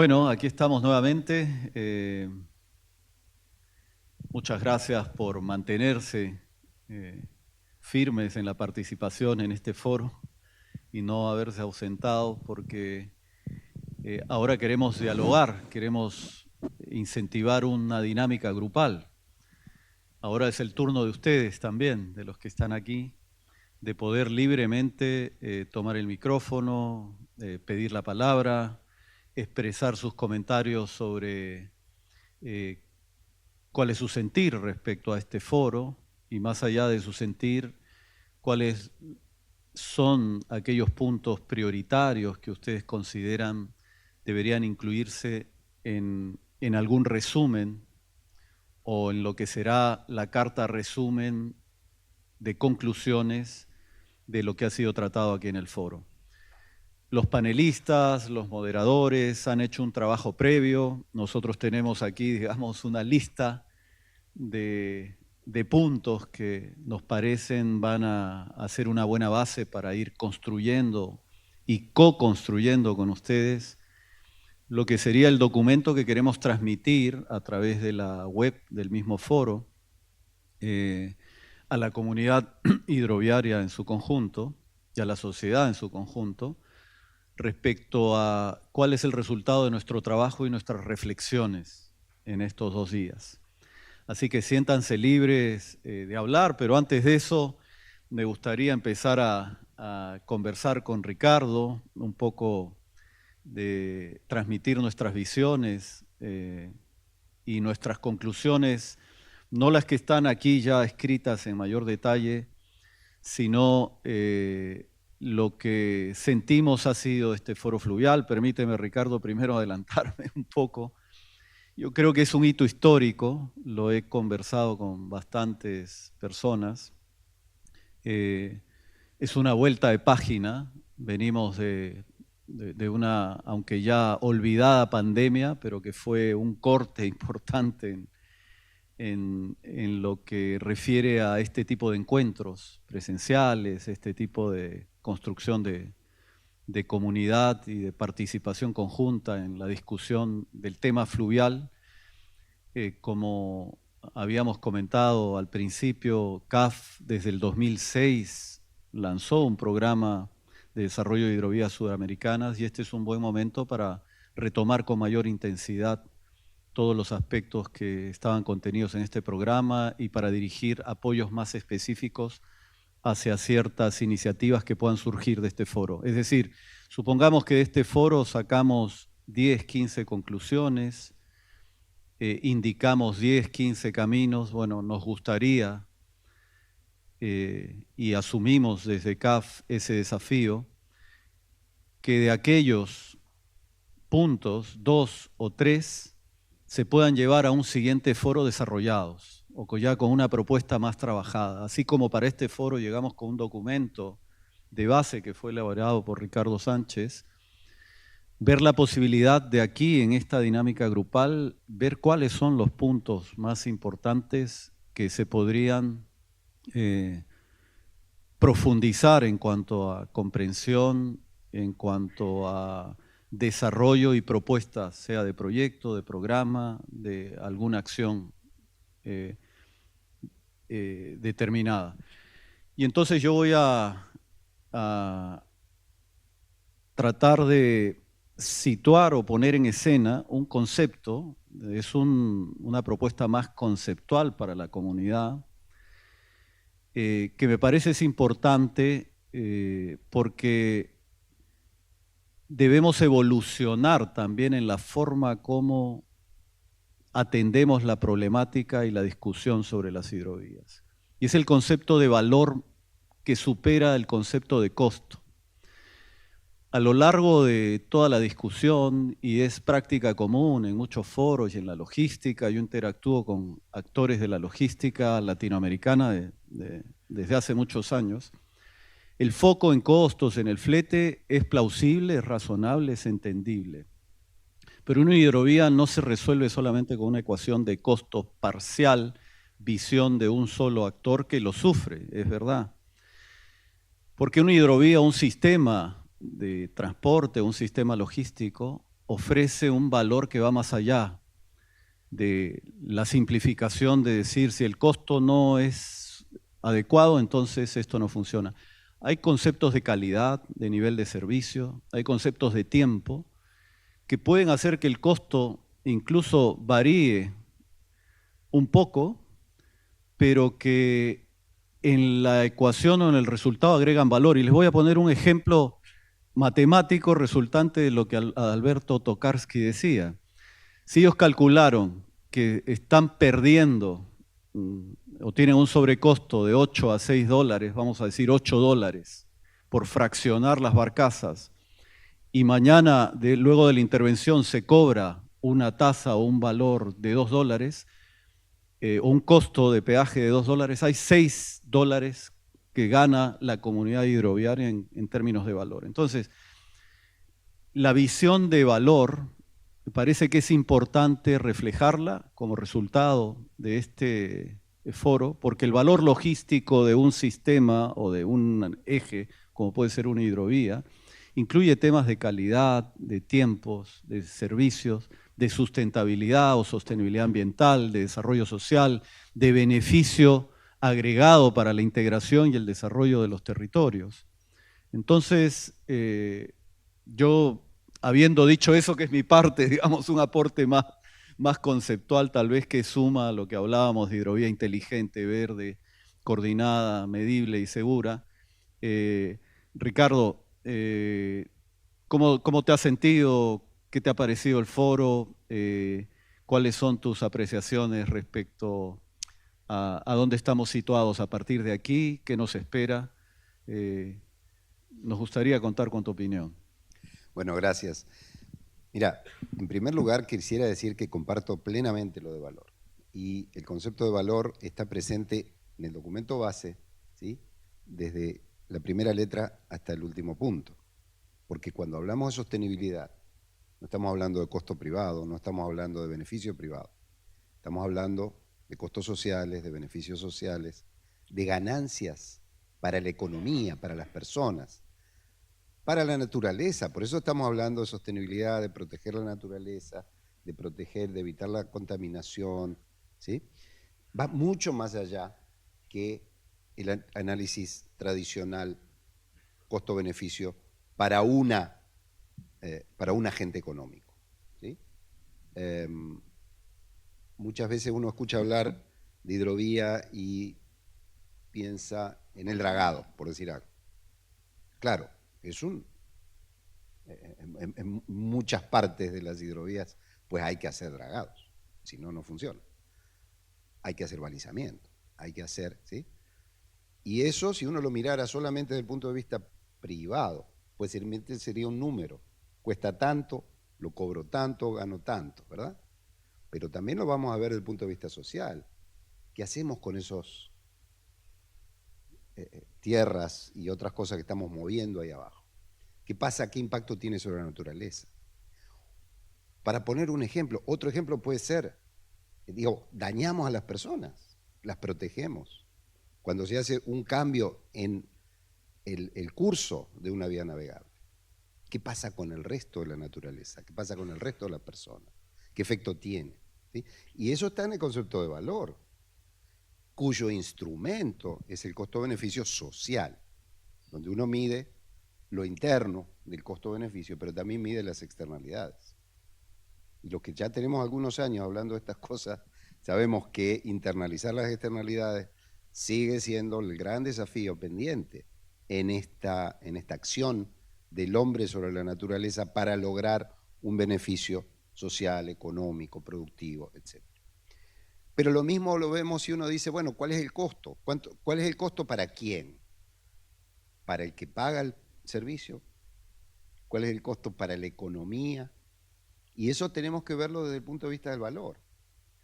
Bueno, aquí estamos nuevamente. Muchas gracias por mantenerse firmes en la participación en este foro y no haberse ausentado, porque ahora queremos dialogar, queremos incentivar una dinámica grupal. Ahora es el turno de ustedes también, de los que están aquí, de poder libremente tomar el micrófono, pedir la palabra, expresar sus comentarios sobre cuál es su sentir respecto a este foro y, más allá de su sentir, cuáles son aquellos puntos prioritarios que ustedes consideran deberían incluirse en algún resumen o en lo que será la carta resumen de conclusiones de lo que ha sido tratado aquí en el foro. Los panelistas, los moderadores han hecho un trabajo previo. Nosotros tenemos aquí, digamos, una lista de puntos que nos parecen van a ser una buena base para ir construyendo y co-construyendo con ustedes lo que sería el documento que queremos transmitir a través de la web del mismo foro a la comunidad hidroviaria en su conjunto y a la sociedad en su conjunto, respecto a cuál es el resultado de nuestro trabajo y nuestras reflexiones en estos 2 días. Así que siéntanse libres de hablar, pero antes de eso me gustaría empezar a conversar con Ricardo, un poco de transmitir nuestras visiones y nuestras conclusiones, no las que están aquí ya escritas en mayor detalle, sino lo que sentimos ha sido este foro fluvial. Permíteme, Ricardo, primero adelantarme un poco. Yo creo que es un hito histórico, lo he conversado con bastantes personas. Es una vuelta de página, venimos de una, aunque ya olvidada pandemia, pero que fue un corte importante en lo que refiere a este tipo de encuentros presenciales, este tipo de construcción de comunidad y de participación conjunta en la discusión del tema fluvial. Como habíamos comentado al principio, CAF desde el 2006 lanzó un programa de desarrollo de hidrovías sudamericanas y este es un buen momento para retomar con mayor intensidad todos los aspectos que estaban contenidos en este programa y para dirigir apoyos más específicos hacia ciertas iniciativas que puedan surgir de este foro. Es decir, supongamos que de este foro sacamos 10, 15 conclusiones, indicamos 10, 15 caminos. Bueno, nos gustaría y asumimos desde CAF ese desafío, que de aquellos puntos, 2 o 3, se puedan llevar a un siguiente foro desarrollados o ya con una propuesta más trabajada. Así como para este foro llegamos con un documento de base que fue elaborado por Ricardo Sánchez, ver la posibilidad de aquí, en esta dinámica grupal, ver cuáles son los puntos más importantes que se podrían profundizar en cuanto a comprensión, en cuanto a desarrollo y propuestas, sea de proyecto, de programa, de alguna acción determinada. Y entonces yo voy a tratar de situar o poner en escena un concepto, es una propuesta más conceptual para la comunidad, que me parece es importante porque debemos evolucionar también en la forma como atendemos la problemática y la discusión sobre las hidrovías. Y es el concepto de valor que supera el concepto de costo. A lo largo de toda la discusión, y es práctica común en muchos foros y en la logística, yo interactúo con actores de la logística latinoamericana desde hace muchos años, el foco en costos, en el flete, es plausible, es razonable, es entendible. Pero una hidrovía no se resuelve solamente con una ecuación de costo parcial, visión de un solo actor que lo sufre, es verdad. Porque una hidrovía, un sistema de transporte, un sistema logístico, ofrece un valor que va más allá de la simplificación de decir si el costo no es adecuado, entonces esto no funciona. Hay conceptos de calidad, de nivel de servicio, hay conceptos de tiempo que pueden hacer que el costo incluso varíe un poco, pero que en la ecuación o en el resultado agregan valor. Y les voy a poner un ejemplo matemático resultante de lo que Alberto Tokarsky decía. Si ellos calcularon que están perdiendo o tienen un sobrecosto de 8 a 6 dólares, vamos a decir 8 dólares, por fraccionar las barcazas, y mañana, luego de la intervención, se cobra una tasa o un valor de 2 dólares, o un costo de peaje de 2 dólares, hay 6 dólares que gana la comunidad hidroviaria en términos de valor. Entonces, la visión de valor, me parece que es importante reflejarla como resultado de este foro, porque el valor logístico de un sistema o de un eje, como puede ser una hidrovía, incluye temas de calidad, de tiempos, de servicios, de sustentabilidad o sostenibilidad ambiental, de desarrollo social, de beneficio agregado para la integración y el desarrollo de los territorios. Entonces, yo, habiendo dicho eso, que es mi parte, digamos, un aporte más conceptual, tal vez que suma a lo que hablábamos de hidrovía inteligente, verde, coordinada, medible y segura. Ricardo, ¿cómo te has sentido? ¿Qué te ha parecido el foro? ¿Cuáles son tus apreciaciones respecto a dónde estamos situados a partir de aquí? ¿Qué nos espera? Nos gustaría contar con tu opinión. Bueno, gracias. Mira, en primer lugar quisiera decir que comparto plenamente lo de valor. Y el concepto de valor está presente en el documento base, ¿sí? Desde la primera letra hasta el último punto. Porque cuando hablamos de sostenibilidad, no estamos hablando de costo privado, no estamos hablando de beneficio privado. Estamos hablando de costos sociales, de beneficios sociales, de ganancias para la economía, para las personas, para la naturaleza. Por eso estamos hablando de sostenibilidad, de proteger la naturaleza, de proteger, de evitar la contaminación, ¿sí? Va mucho más allá que el análisis tradicional costo-beneficio para un agente económico, ¿sí? Muchas veces uno escucha hablar de hidrovía y piensa en el dragado, por decir algo. Claro, en muchas partes de las hidrovías pues hay que hacer dragados, si no, no funciona. Hay que hacer balizamiento, hay que hacer, ¿sí? Y eso, si uno lo mirara solamente desde el punto de vista privado, pues sería un número. Cuesta tanto, lo cobro tanto, gano tanto, ¿verdad? Pero también lo vamos a ver desde el punto de vista social. ¿Qué hacemos con esos tierras y otras cosas que estamos moviendo ahí abajo? ¿Qué pasa? ¿Qué impacto tiene sobre la naturaleza? Para poner un ejemplo, otro ejemplo puede ser, dañamos a las personas, las protegemos. Cuando se hace un cambio en el curso de una vía navegable, ¿qué pasa con el resto de la naturaleza? ¿Qué pasa con el resto de las personas? ¿Qué efecto tiene? ¿Sí? Y eso está en el concepto de valor, cuyo instrumento es el costo-beneficio social, donde uno mide lo interno del costo-beneficio, pero también mide las externalidades. Y los que ya tenemos algunos años hablando de estas cosas, sabemos que internalizar las externalidades sigue siendo el gran desafío pendiente en esta acción del hombre sobre la naturaleza para lograr un beneficio social, económico, productivo, etc. Pero lo mismo lo vemos si uno dice, bueno, ¿cuál es el costo? ¿Cuál es el costo para quién? ¿Para el que paga el servicio? ¿Cuál es el costo para la economía? Y eso tenemos que verlo desde el punto de vista del valor.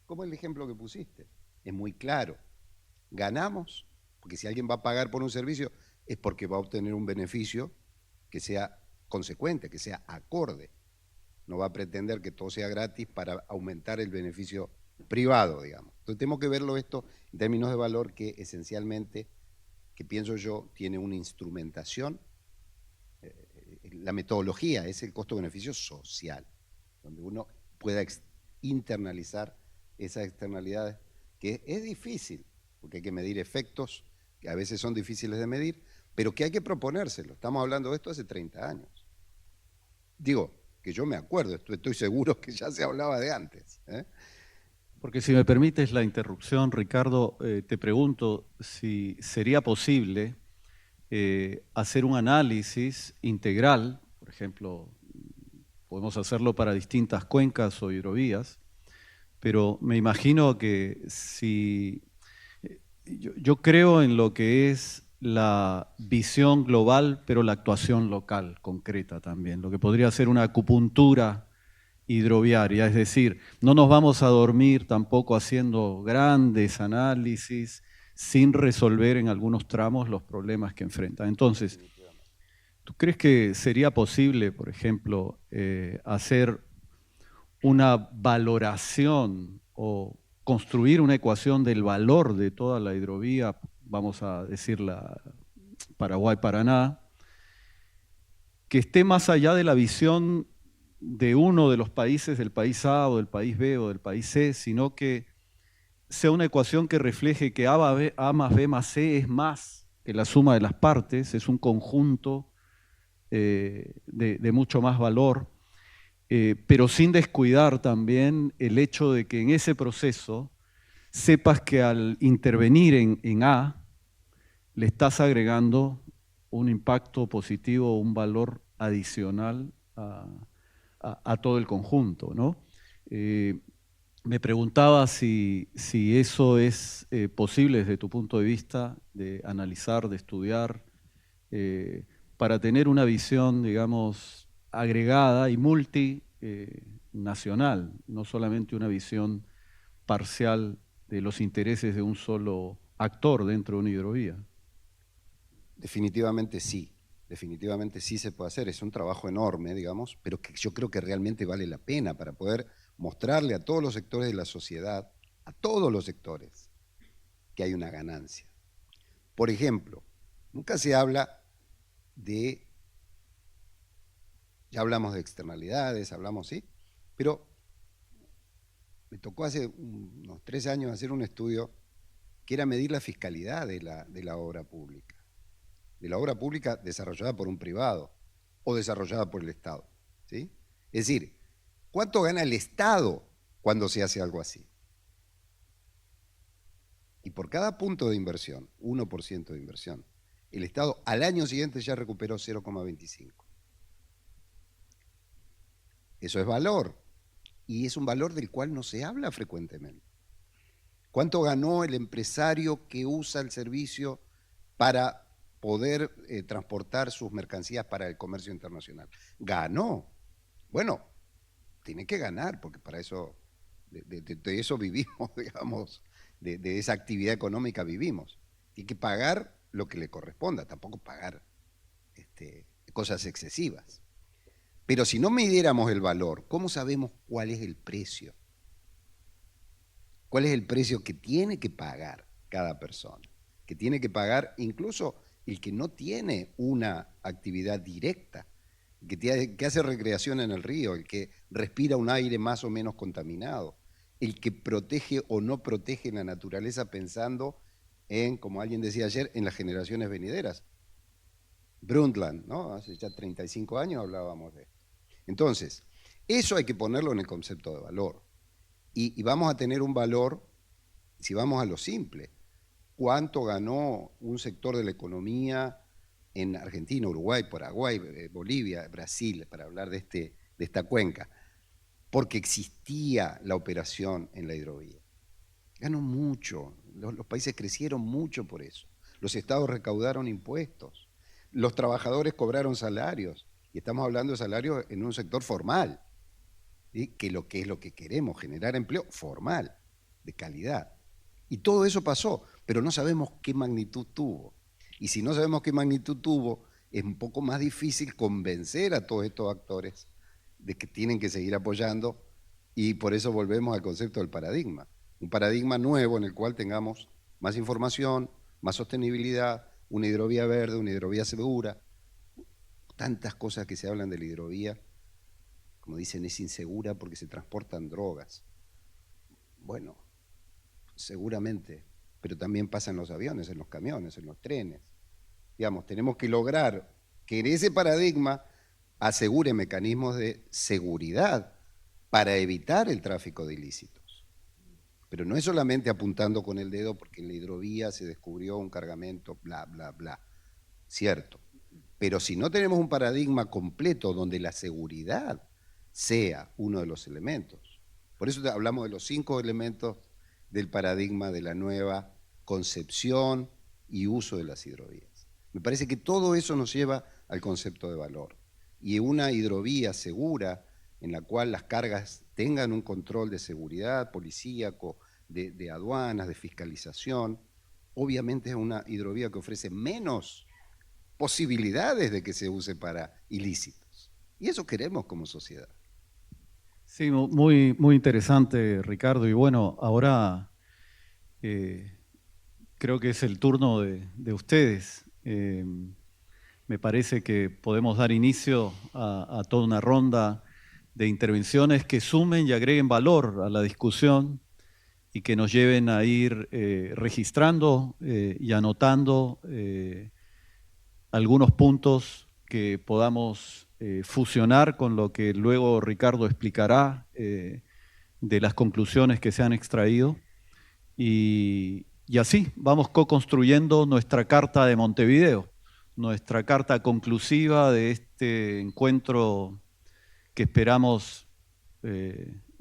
Como el ejemplo que pusiste, es muy claro. Ganamos, porque si alguien va a pagar por un servicio, es porque va a obtener un beneficio que sea consecuente, que sea acorde. No va a pretender que todo sea gratis para aumentar el beneficio privado, digamos. Entonces tenemos que verlo esto en términos de valor que esencialmente, que pienso yo, tiene una instrumentación. La metodología es el costo-beneficio social. donde uno pueda internalizar esas externalidades, que es difícil, porque hay que medir efectos que a veces son difíciles de medir, pero que hay que proponérselo. Estamos hablando de esto hace 30 años. Digo, que yo me acuerdo, estoy seguro que ya se hablaba de antes. Porque si me permites la interrupción, Ricardo, te pregunto si sería posible hacer un análisis integral, por ejemplo, podemos hacerlo para distintas cuencas o hidrovías, pero me imagino que si yo creo en lo que es la visión global, pero la actuación local, concreta también, lo que podría ser una acupuntura hidroviaria, es decir, no nos vamos a dormir tampoco haciendo grandes análisis sin resolver en algunos tramos los problemas que enfrentan. Entonces, ¿tú crees que sería posible, por ejemplo, hacer una valoración o construir una ecuación del valor de toda la hidrovía, vamos a decir la Paraguay-Paraná, que esté más allá de la visión de uno de los países, del país A o del país B o del país C, sino que sea una ecuación que refleje que A más B más C es más que la suma de las partes, es un conjunto de mucho más valor, pero sin descuidar también el hecho de que en ese proceso sepas que al intervenir en A, le estás agregando un impacto positivo, un valor adicional a todo el conjunto, ¿no? Me preguntaba si eso es posible desde tu punto de vista, de analizar, de estudiar, para tener una visión, digamos, agregada y multinacional, no solamente una visión parcial de los intereses de un solo actor dentro de una hidrovía. Definitivamente sí se puede hacer. Es un trabajo enorme, digamos, pero que yo creo que realmente vale la pena para poder mostrarle a todos los sectores de la sociedad, a todos los sectores, que hay una ganancia. Por ejemplo, nunca se habla de, ya hablamos de externalidades, ¿sí? Pero me tocó hace unos 3 años hacer un estudio que era medir la fiscalidad de la obra pública. De la obra pública desarrollada por un privado o desarrollada por el Estado, ¿sí? Es decir, ¿cuánto gana el Estado cuando se hace algo así? Y por cada punto de inversión, 1% de inversión, el Estado al año siguiente ya recuperó 0,25. Eso es valor, y es un valor del cual no se habla frecuentemente. ¿Cuánto ganó el empresario que usa el servicio para poder transportar sus mercancías para el comercio internacional? Ganó. Bueno, tiene que ganar, porque para eso, de eso vivimos, digamos, de esa actividad económica vivimos. Tiene que pagar lo que le corresponda, tampoco pagar cosas excesivas. Pero si no midiéramos el valor, ¿cómo sabemos cuál es el precio? ¿Cuál es el precio que tiene que pagar cada persona? Que tiene que pagar incluso el que no tiene una actividad directa, que hace recreación en el río, el que respira un aire más o menos contaminado, el que protege o no protege la naturaleza pensando en, como alguien decía ayer, en las generaciones venideras. Brundtland, ¿no? Hace ya 35 años hablábamos de esto. Entonces, eso hay que ponerlo en el concepto de valor. Y vamos a tener un valor, si vamos a lo simple, ¿cuánto ganó un sector de la economía en Argentina, Uruguay, Paraguay, Bolivia, Brasil, para hablar de esta cuenca? Porque existía la operación en la hidrovía. Ganó mucho, los países crecieron mucho por eso. Los estados recaudaron impuestos, los trabajadores cobraron salarios, y estamos hablando de salarios en un sector formal, ¿sí? Que es lo que queremos, generar empleo formal, de calidad. Y todo eso pasó, pero no sabemos qué magnitud tuvo. Y si no sabemos qué magnitud tuvo, es un poco más difícil convencer a todos estos actores de que tienen que seguir apoyando, y por eso volvemos al concepto del paradigma. Un paradigma nuevo en el cual tengamos más información, más sostenibilidad, una hidrovía verde, una hidrovía segura, tantas cosas que se hablan de la hidrovía como dicen, es insegura porque se transportan drogas. Bueno, seguramente, pero también pasa en los aviones, en los camiones, en los trenes. Digamos, tenemos que lograr que en ese paradigma asegure mecanismos de seguridad para evitar el tráfico de ilícitos. Pero no es solamente apuntando con el dedo porque en la hidrovía se descubrió un cargamento, bla, bla, bla. Cierto. Pero si no tenemos un paradigma completo donde la seguridad sea uno de los elementos. Por eso hablamos de los 5 elementos del paradigma de la nueva concepción y uso de las hidrovías. Me parece que todo eso nos lleva al concepto de valor. Y una hidrovía segura, en la cual las cargas tengan un control de seguridad policíaco, de aduanas, de fiscalización, obviamente es una hidrovía que ofrece menos posibilidades de que se use para ilícitos. Y eso queremos como sociedad. Sí, muy, muy interesante, Ricardo. Y bueno, ahora creo que es el turno de ustedes. Me parece que podemos dar inicio a toda una ronda de intervenciones que sumen y agreguen valor a la discusión y que nos lleven a ir registrando y anotando algunos puntos que podamos fusionar con lo que luego Ricardo explicará de las conclusiones que se han extraído. Y así vamos co-construyendo nuestra Carta de Montevideo, nuestra carta conclusiva de este encuentro que esperamos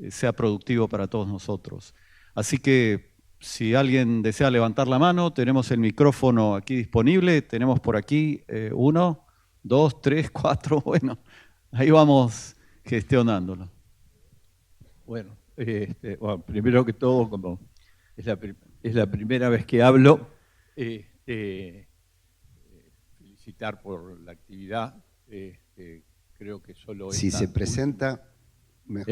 sea productivo para todos nosotros. Así que si alguien desea levantar la mano, tenemos el micrófono aquí disponible, tenemos por aquí 1, 2, 3, 4, bueno, ahí vamos gestionándolo. Bueno, primero que todo, como es la primera vez que hablo, felicitar por la actividad. Creo que solo si se presenta,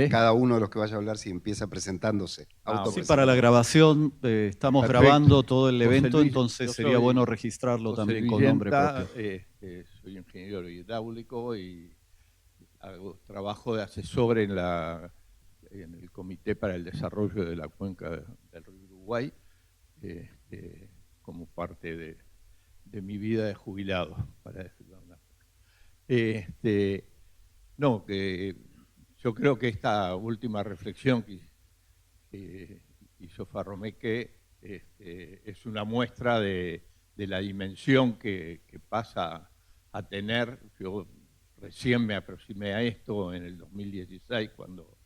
cada uno de los que vaya a hablar, si empieza presentándose. Sí, para la grabación estamos Perfecto. grabando todo el evento, Luis, entonces sería bueno registrarlo José también Luis con nombre Yenta, propio. soy ingeniero hidráulico y hago trabajo de asesor en el Comité para el Desarrollo de la Cuenca del Río Uruguay, como parte de mi vida de jubilado, para decirlo de una forma. No, que yo creo que esta última reflexión que hizo Farromeque es una muestra de la dimensión que pasa a tener. Yo recién me aproximé a esto en el 2016, cuando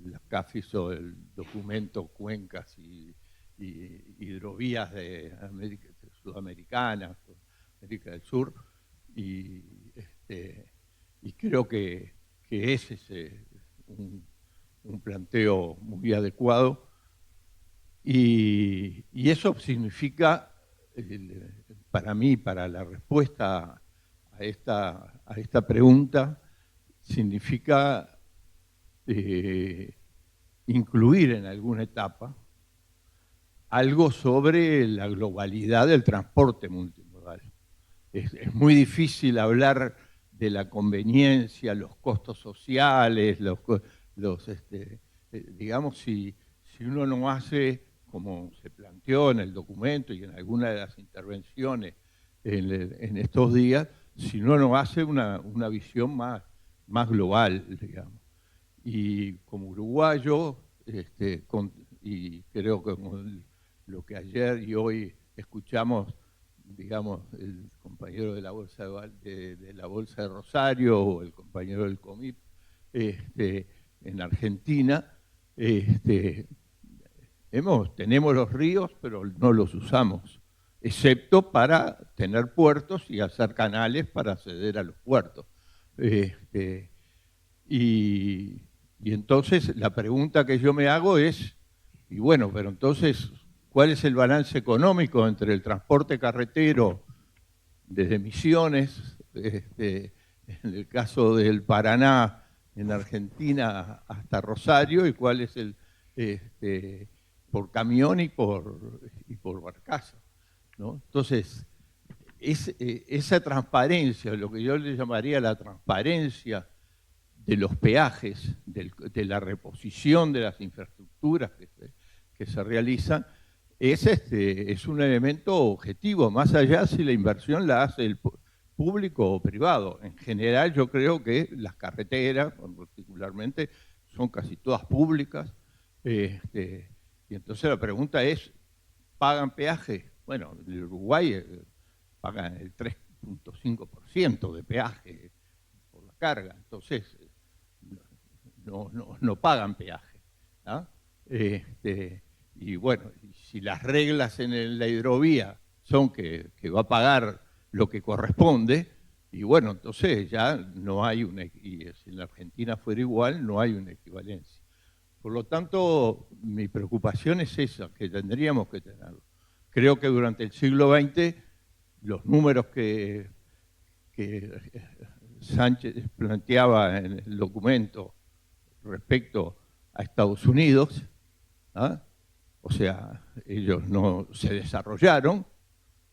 la CAF hizo el documento Cuencas y Hidrovías de América Sudamericana, América del Sur, y creo que ese es un planteo muy adecuado, y eso significa, para mí, para la respuesta a esta pregunta, significa incluir en alguna etapa algo sobre la globalidad del transporte multimodal. Es muy difícil hablar de la conveniencia, los costos sociales, digamos, si uno no hace, como se planteó en el documento y en alguna de las intervenciones en estos días, si uno no hace una visión más global, digamos. Y como uruguayo, y creo que con lo que ayer y hoy escuchamos, digamos, el compañero de la Bolsa de Rosario o el compañero del COMIP en Argentina, tenemos los ríos, pero no los usamos, excepto para tener puertos y hacer canales para acceder a los puertos. Y entonces la pregunta que yo me hago es, y bueno, pero entonces, ¿cuál es el balance económico entre el transporte carretero desde Misiones, en el caso del Paraná, en Argentina, hasta Rosario, y cuál es el por camión y por barcaza, ¿no? Entonces, esa transparencia, lo que yo le llamaría la transparencia de los peajes, de la reposición de las infraestructuras que se realizan, es un elemento objetivo, más allá si la inversión la hace el público o privado. En general yo creo que las carreteras, particularmente, son casi todas públicas. Y entonces la pregunta es, ¿pagan peaje? Bueno, en Uruguay pagan el 3.5% de peaje por la carga, entonces no pagan peaje, ¿no? Y bueno, si las reglas en la hidrovía son que va a pagar lo que corresponde, y bueno, entonces ya no hay y si en la Argentina fuera igual, no hay una equivalencia. Por lo tanto, mi preocupación es esa, que tendríamos que tenerlo. Creo que durante el siglo XX los números que Sánchez planteaba en el documento respecto a Estados Unidos, ¿ah? O sea, ellos no se desarrollaron,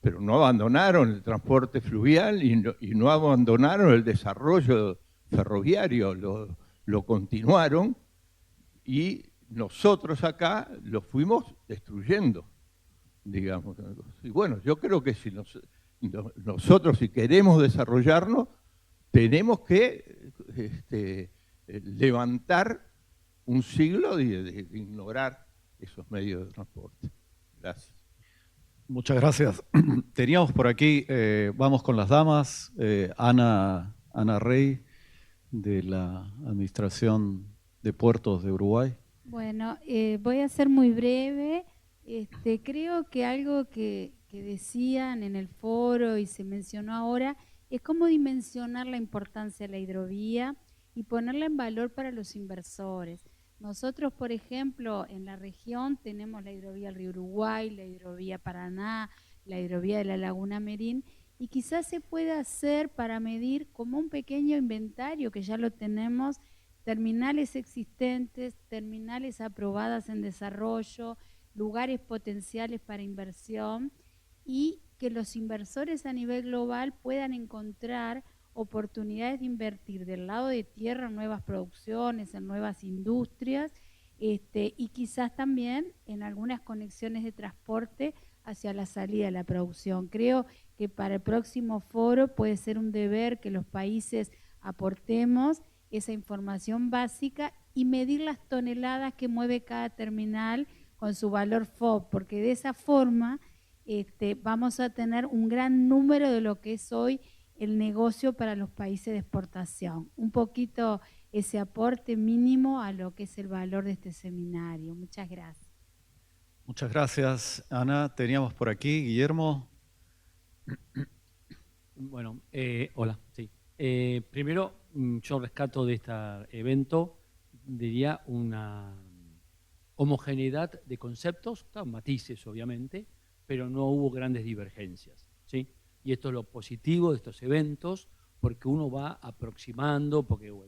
pero no abandonaron el transporte fluvial y no abandonaron el desarrollo ferroviario, lo continuaron, y nosotros acá lo fuimos destruyendo, digamos. Y bueno, yo creo que si nosotros si queremos desarrollarnos, tenemos que levantar un siglo de ignorar esos medios de transporte. Gracias. Muchas gracias. Teníamos por aquí, vamos con las damas, Ana Rey, de la Administración de Puertos de Uruguay. Bueno, voy a ser muy breve. Creo que algo que decían en el foro y se mencionó ahora es cómo dimensionar la importancia de la hidrovía y ponerla en valor para los inversores. Nosotros, por ejemplo, en la región tenemos la hidrovía del río Uruguay, la hidrovía Paraná, la hidrovía de la Laguna Merín, y quizás se pueda hacer para medir como un pequeño inventario, que ya lo tenemos, terminales existentes, terminales aprobadas en desarrollo, lugares potenciales para inversión, y que los inversores a nivel global puedan encontrar oportunidades de invertir del lado de tierra en nuevas producciones, en nuevas industrias, y quizás también en algunas conexiones de transporte hacia la salida de la producción. Creo que para el próximo foro puede ser un deber que los países aportemos esa información básica y medir las toneladas que mueve cada terminal con su valor FOB, porque de esa forma vamos a tener un gran número de lo que es hoy el negocio para los países de exportación. Un poquito ese aporte mínimo a lo que es el valor de este seminario. Muchas gracias. Muchas gracias, Ana. Teníamos por aquí, Guillermo. Bueno, hola, sí. Primero, yo rescato de este evento, diría, una homogeneidad de conceptos, claro, matices obviamente, pero no hubo grandes divergencias, ¿sí? Y esto es lo positivo de estos eventos, porque uno va aproximando, porque o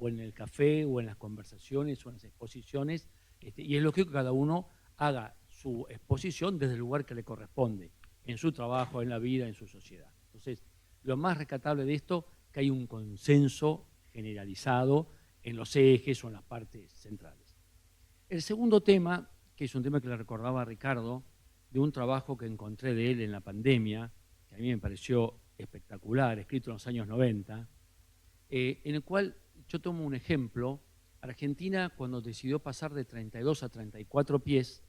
en el café, o en las conversaciones, o en las exposiciones, y es lógico que cada uno haga su exposición desde el lugar que le corresponde, en su trabajo, en la vida, en su sociedad. Entonces, lo más rescatable de esto es que hay un consenso generalizado en los ejes o en las partes centrales. El segundo tema, que es un tema que le recordaba a Ricardo, de un trabajo que encontré de él en la pandemia, que a mí me pareció espectacular, escrito en los años 90, en el cual yo tomo un ejemplo. Argentina, cuando decidió pasar de 32 a 34 pies,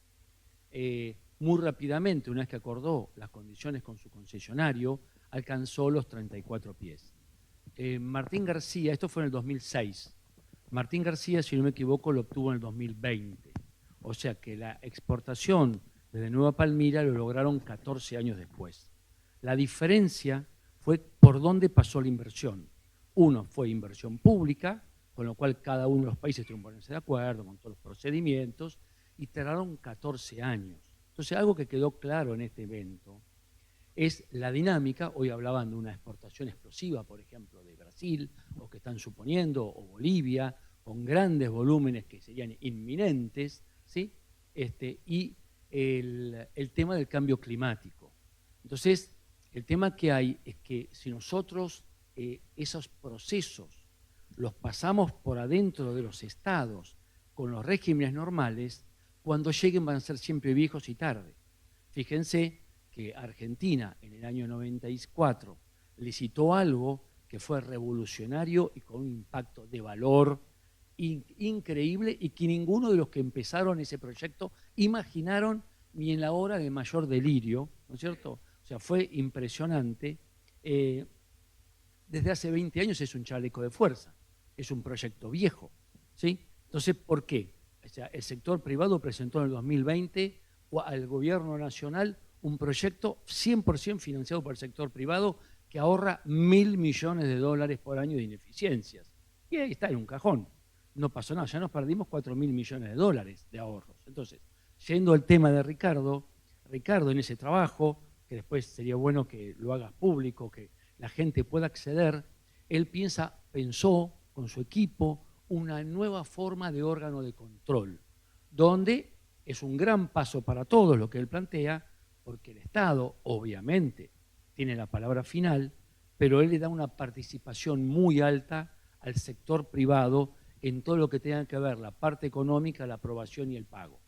muy rápidamente, una vez que acordó las condiciones con su concesionario, alcanzó los 34 pies. Martín García, esto fue en el 2006, Martín García, si no me equivoco, lo obtuvo en el 2020. O sea que la exportación desde Nueva Palmira lo lograron 14 años después. La diferencia fue por dónde pasó la inversión. Uno fue inversión pública, con lo cual cada uno de los países tuvo que ponerse de acuerdo con todos los procedimientos, y tardaron 14 años. Entonces, algo que quedó claro en este evento es la dinámica. Hoy hablaban de una exportación explosiva, por ejemplo, de Brasil, o que están suponiendo, o Bolivia, con grandes volúmenes que serían inminentes, ¿sí? Y el tema del cambio climático. Entonces, el tema que hay es que si nosotros esos procesos los pasamos por adentro de los estados con los regímenes normales, cuando lleguen van a ser siempre viejos y tarde. Fíjense que Argentina en el año 94 licitó algo que fue revolucionario y con un impacto de valor increíble y que ninguno de los que empezaron ese proyecto imaginaron ni en la hora de mayor delirio, ¿no es cierto? O sea, fue impresionante. Desde hace 20 años es un chaleco de fuerza, es un proyecto viejo, ¿sí? Entonces, ¿por qué? O sea, el sector privado presentó en el 2020 al gobierno nacional un proyecto 100% financiado por el sector privado que ahorra $1.000 millones por año de ineficiencias. Y ahí está en un cajón. No pasó nada, ya nos perdimos $4.000 millones de ahorros. Entonces, yendo al tema de Ricardo en ese trabajo, que después sería bueno que lo hagas público, que la gente pueda acceder, él pensó con su equipo una nueva forma de órgano de control, donde es un gran paso para todos lo que él plantea, porque el Estado, obviamente, tiene la palabra final, pero él le da una participación muy alta al sector privado en todo lo que tenga que ver la parte económica, la aprobación y el pago.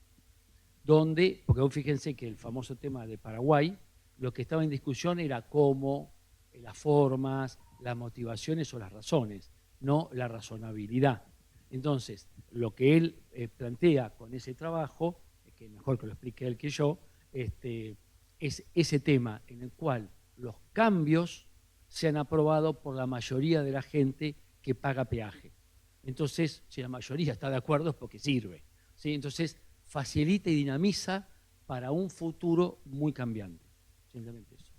Donde, porque fíjense que el famoso tema de Paraguay, lo que estaba en discusión era cómo, las formas, las motivaciones o las razones, no la razonabilidad. Entonces, lo que él plantea con ese trabajo, que mejor que lo explique él que yo, es ese tema en el cual los cambios se han aprobado por la mayoría de la gente que paga peaje. Entonces, si la mayoría está de acuerdo es porque sirve, ¿sí? Entonces, facilita y dinamiza para un futuro muy cambiante. Simplemente eso.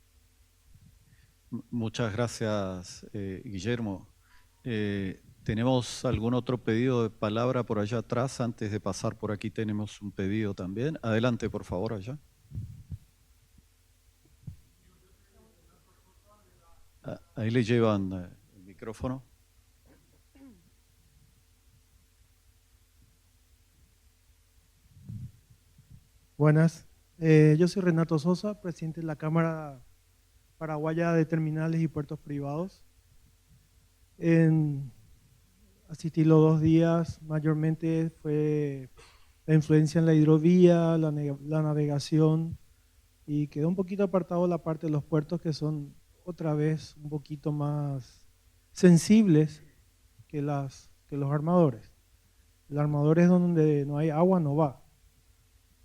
Muchas gracias, Guillermo. ¿Tenemos algún otro pedido de palabra por allá atrás? Antes de pasar por aquí tenemos un pedido también. Adelante, por favor, allá. Ahí le llevan el micrófono. Buenas, yo soy Renato Sosa, presidente de la Cámara Paraguaya de Terminales y Puertos Privados. Asistí los 2 días, mayormente fue la influencia en la hidrovía, la navegación, y quedó un poquito apartado la parte de los puertos, que son otra vez un poquito más sensibles que los armadores. El armador es donde no hay agua, no va.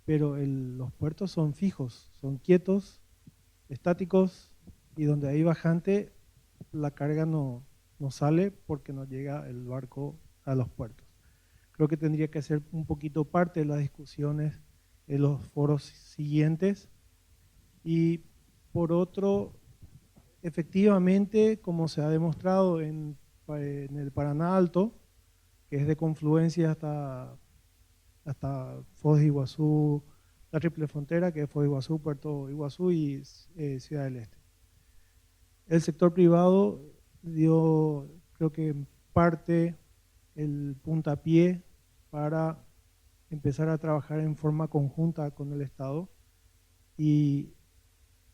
Pero los puertos son fijos, son quietos, estáticos, y donde hay bajante, la carga no sale porque no llega el barco a los puertos. Creo que tendría que ser un poquito parte de las discusiones en los foros siguientes. Y por otro, efectivamente, como se ha demostrado en el Paraná Alto, que es de confluencia hasta Foz de Iguazú, la triple frontera, que es Foz de Iguazú, Puerto Iguazú y Ciudad del Este. El sector privado dio, creo que en parte, el puntapié para empezar a trabajar en forma conjunta con el Estado, y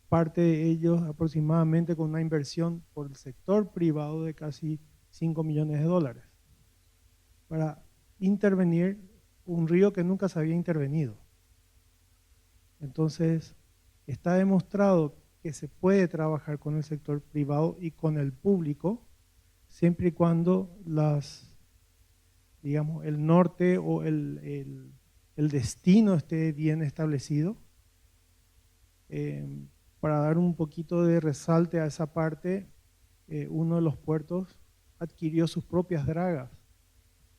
parte de ellos aproximadamente con una inversión por el sector privado de casi $5 millones para intervenir un río que nunca se había intervenido. Entonces, está demostrado que se puede trabajar con el sector privado y con el público, siempre y cuando el norte o el destino esté bien establecido. Para dar un poquito de resalte a esa parte, uno de los puertos adquirió sus propias dragas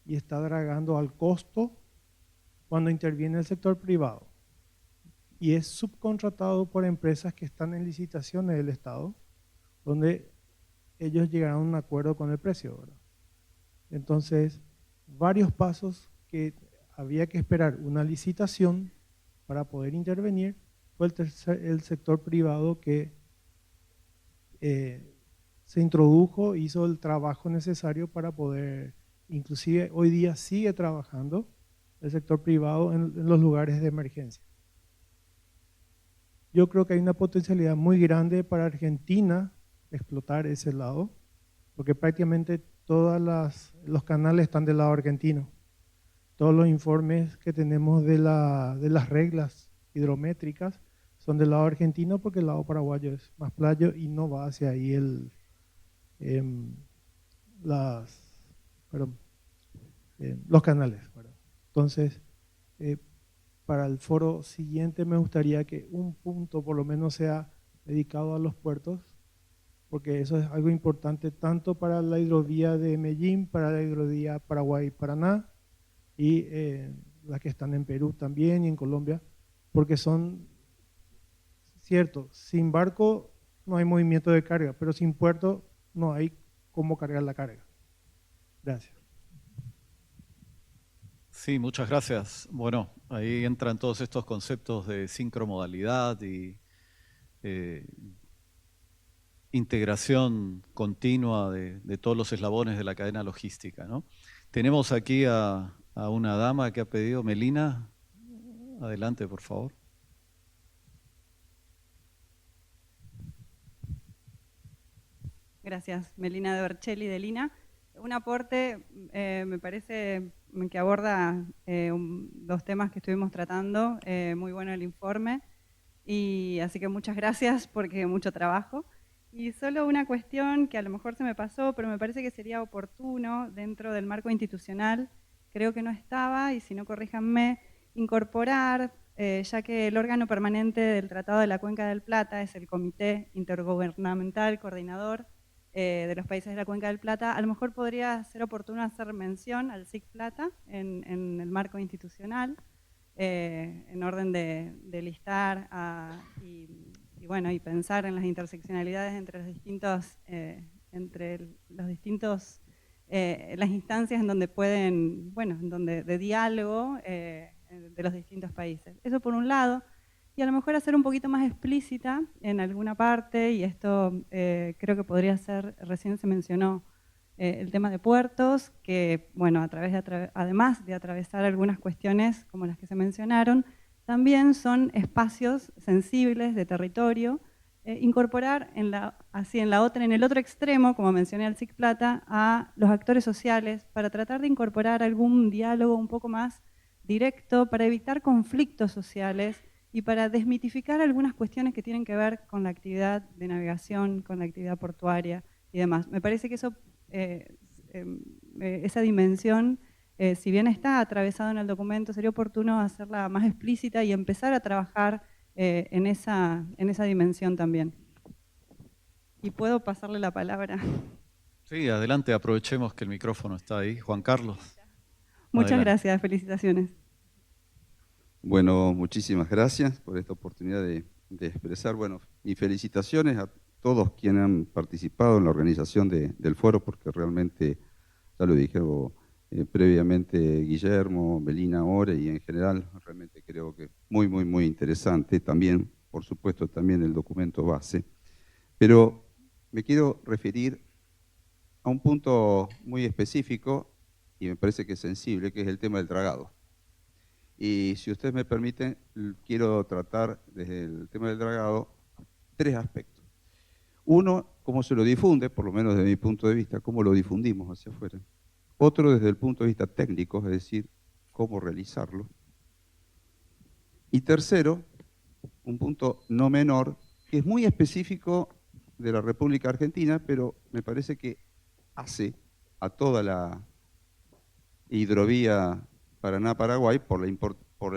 y está dragando al costo cuando interviene el sector privado, y es subcontratado por empresas que están en licitaciones del Estado, donde ellos llegarán a un acuerdo con el precio, ¿verdad? Entonces, varios pasos que había que esperar una licitación para poder intervenir, fue el sector privado que se introdujo, hizo el trabajo necesario para poder, inclusive hoy día sigue trabajando el sector privado en los lugares de emergencia. Yo creo que hay una potencialidad muy grande para Argentina explotar ese lado, porque prácticamente los canales están del lado argentino. Todos los informes que tenemos de las reglas hidrométricas son del lado argentino porque el lado paraguayo es más playo y no va hacia ahí los canales. ¿Verdad? Entonces, para el foro siguiente me gustaría que un punto por lo menos sea dedicado a los puertos, porque eso es algo importante tanto para la hidrovía de Medellín, para la hidrovía Paraguay-Paraná y las que están en Perú también y en Colombia, porque son, cierto, sin barco no hay movimiento de carga, pero sin puerto no hay cómo cargar la carga. Gracias. Sí, muchas gracias. Bueno, ahí entran todos estos conceptos de sincromodalidad y integración continua de todos los eslabones de la cadena logística, ¿no? Tenemos aquí a una dama que ha pedido, Melina. Adelante, por favor. Gracias, Melina de Berchelli de Lina. Un aporte, me parece que aborda dos temas que estuvimos tratando, muy bueno el informe, y así que muchas gracias porque mucho trabajo. Y solo una cuestión que a lo mejor se me pasó, pero me parece que sería oportuno dentro del marco institucional, creo que no estaba, y si no corríjanme, incorporar, ya que el órgano permanente del Tratado de la Cuenca del Plata es el Comité Intergubernamental Coordinador de los países de la Cuenca del Plata, a lo mejor podría ser oportuno hacer mención al SIC Plata en el marco institucional, en orden de listar y pensar en las interseccionalidades entre las instancias en donde pueden, de diálogo de los distintos países. Eso por un lado. Y a lo mejor hacer un poquito más explícita en alguna parte, y esto creo que podría ser, recién se mencionó, el tema de puertos, que además de atravesar algunas cuestiones como las que se mencionaron, también son espacios sensibles de territorio, incorporar en el otro extremo, como mencioné al SIC Plata, a los actores sociales para tratar de incorporar algún diálogo un poco más directo para evitar conflictos sociales y para desmitificar algunas cuestiones que tienen que ver con la actividad de navegación, con la actividad portuaria y demás. Me parece que esa dimensión, si bien está atravesada en el documento, sería oportuno hacerla más explícita y empezar a trabajar en esa dimensión también. Y puedo pasarle la palabra. Sí, adelante, aprovechemos que el micrófono está ahí. Juan Carlos. Muchas Adelante. gracias, felicitaciones. Bueno, muchísimas gracias por esta oportunidad de expresar, y felicitaciones a todos quienes han participado en la organización del foro, porque realmente, ya lo dijeron previamente Guillermo, Melina, Ore, y en general, realmente creo que muy, muy, muy interesante. También, por supuesto, también el documento base. Pero me quiero referir a un punto muy específico, y me parece que es sensible, que es el tema del dragado. Y si ustedes me permiten, quiero tratar desde el tema del dragado 3 aspectos. Uno, cómo se lo difunde, por lo menos desde mi punto de vista, cómo lo difundimos hacia afuera. Otro, desde el punto de vista técnico, es decir, cómo realizarlo. Y tercero, un punto no menor, que es muy específico de la República Argentina, pero me parece que hace a toda la hidrovía Paraná-Paraguay por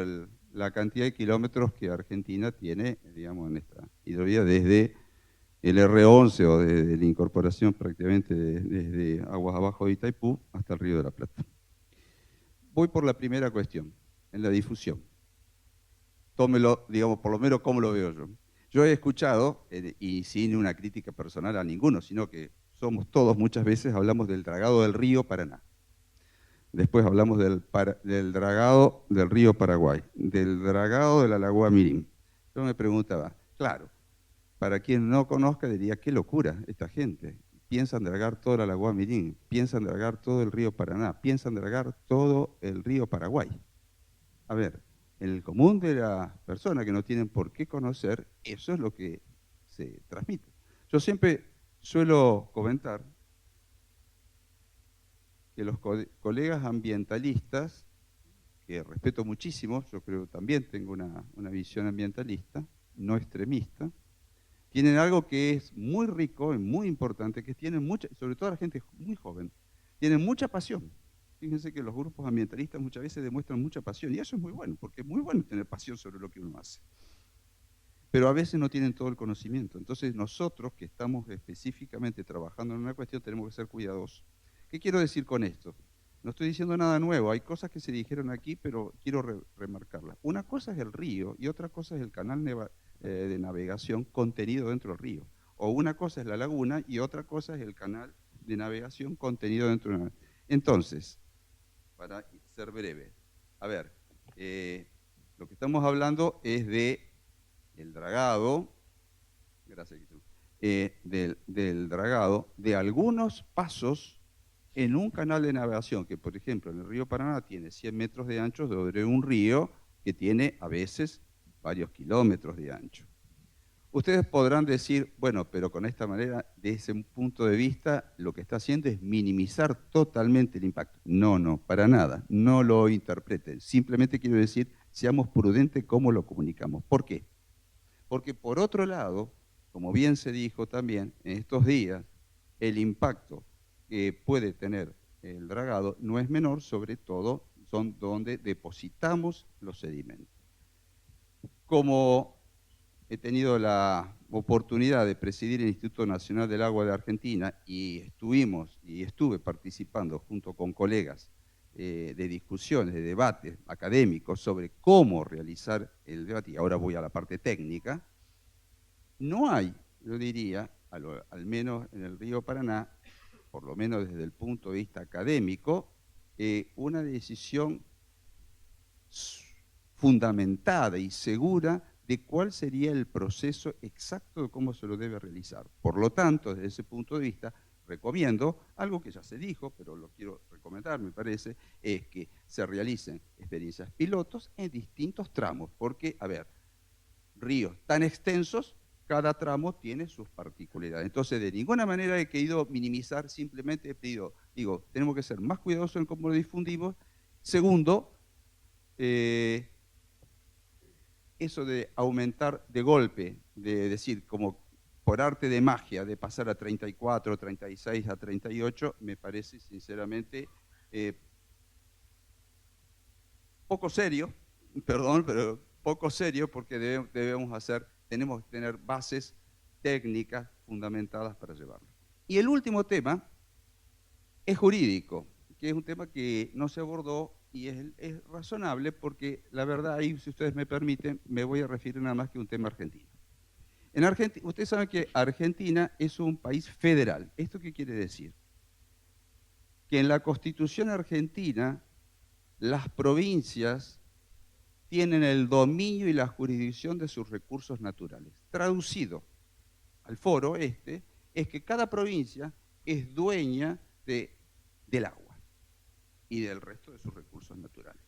la cantidad de kilómetros que Argentina tiene, digamos, en esta hidrovía desde el R11 o desde la incorporación prácticamente desde aguas abajo de Itaipú hasta el Río de la Plata. Voy por la primera cuestión, en la difusión. Tómelo, digamos, por lo menos cómo lo veo yo. Yo he escuchado, y sin una crítica personal a ninguno, sino que somos todos, muchas veces hablamos del dragado del río Paraná. Después hablamos del dragado del río Paraguay, del dragado de la Laguna Mirim. Yo me preguntaba, claro, para quien no conozca diría, qué locura esta gente. Piensan dragar toda la Laguna Mirim, piensan dragar todo el río Paraná, piensan dragar todo el río Paraguay. A ver, en el común de las personas que no tienen por qué conocer, eso es lo que se transmite. Yo siempre suelo comentar que los colegas ambientalistas, que respeto muchísimo, yo creo que también tengo una visión ambientalista, no extremista, tienen algo que es muy rico y muy importante, que tienen mucha, sobre todo la gente muy joven, tienen mucha pasión. Fíjense que los grupos ambientalistas muchas veces demuestran mucha pasión, y eso es muy bueno, porque es muy bueno tener pasión sobre lo que uno hace. Pero a veces no tienen todo el conocimiento. Entonces nosotros que estamos específicamente trabajando en una cuestión tenemos que ser cuidadosos. ¿Qué quiero decir con esto? No estoy diciendo nada nuevo, hay cosas que se dijeron aquí, pero quiero remarcarlas. Una cosa es el río y otra cosa es el canal de navegación contenido dentro del río. O una cosa es la laguna y otra cosa es el canal de navegación contenido dentro de una. Entonces, para ser breve, a ver, lo que estamos hablando es de el dragado, gracias, del dragado de algunos pasos en un canal de navegación que, por ejemplo, en el río Paraná tiene 100 metros de ancho sobre un río que tiene a veces varios kilómetros de ancho. Ustedes podrán decir, bueno, pero con esta manera, desde ese punto de vista, lo que está haciendo es minimizar totalmente el impacto. No, para nada, no lo interpreten. Simplemente quiero decir, seamos prudentes cómo lo comunicamos. ¿Por qué? Porque por otro lado, como bien se dijo también en estos días, el impacto que puede tener el dragado no es menor, sobre todo son donde depositamos los sedimentos. Como he tenido la oportunidad de presidir el Instituto Nacional del Agua de Argentina y estuve participando junto con colegas de discusiones, de debates académicos sobre cómo realizar el debate, y ahora voy a la parte técnica, no hay, yo diría, al menos en el río Paraná, por lo menos desde el punto de vista académico, una decisión fundamentada y segura de cuál sería el proceso exacto de cómo se lo debe realizar. Por lo tanto, desde ese punto de vista, recomiendo algo que ya se dijo, pero lo quiero recomendar, me parece, es que se realicen experiencias pilotos en distintos tramos, porque, a ver, ríos tan extensos, cada tramo tiene sus particularidades. Entonces, de ninguna manera he querido minimizar, simplemente he pedido, tenemos que ser más cuidadosos en cómo lo difundimos. Segundo, eso de aumentar de golpe, de decir, como por arte de magia, de pasar a 34, 36, a 38, me parece sinceramente poco serio, perdón, pero poco serio, porque tenemos que tener bases técnicas fundamentadas para llevarlo. Y el último tema es jurídico, que es un tema que no se abordó y es razonable porque la verdad ahí, si ustedes me permiten, me voy a referir nada más que a un tema argentino. En Argentina, ustedes saben que Argentina es un país federal. ¿Esto qué quiere decir? Que en la Constitución argentina las provincias tienen el dominio y la jurisdicción de sus recursos naturales. Traducido al foro es que cada provincia es dueña del agua y del resto de sus recursos naturales.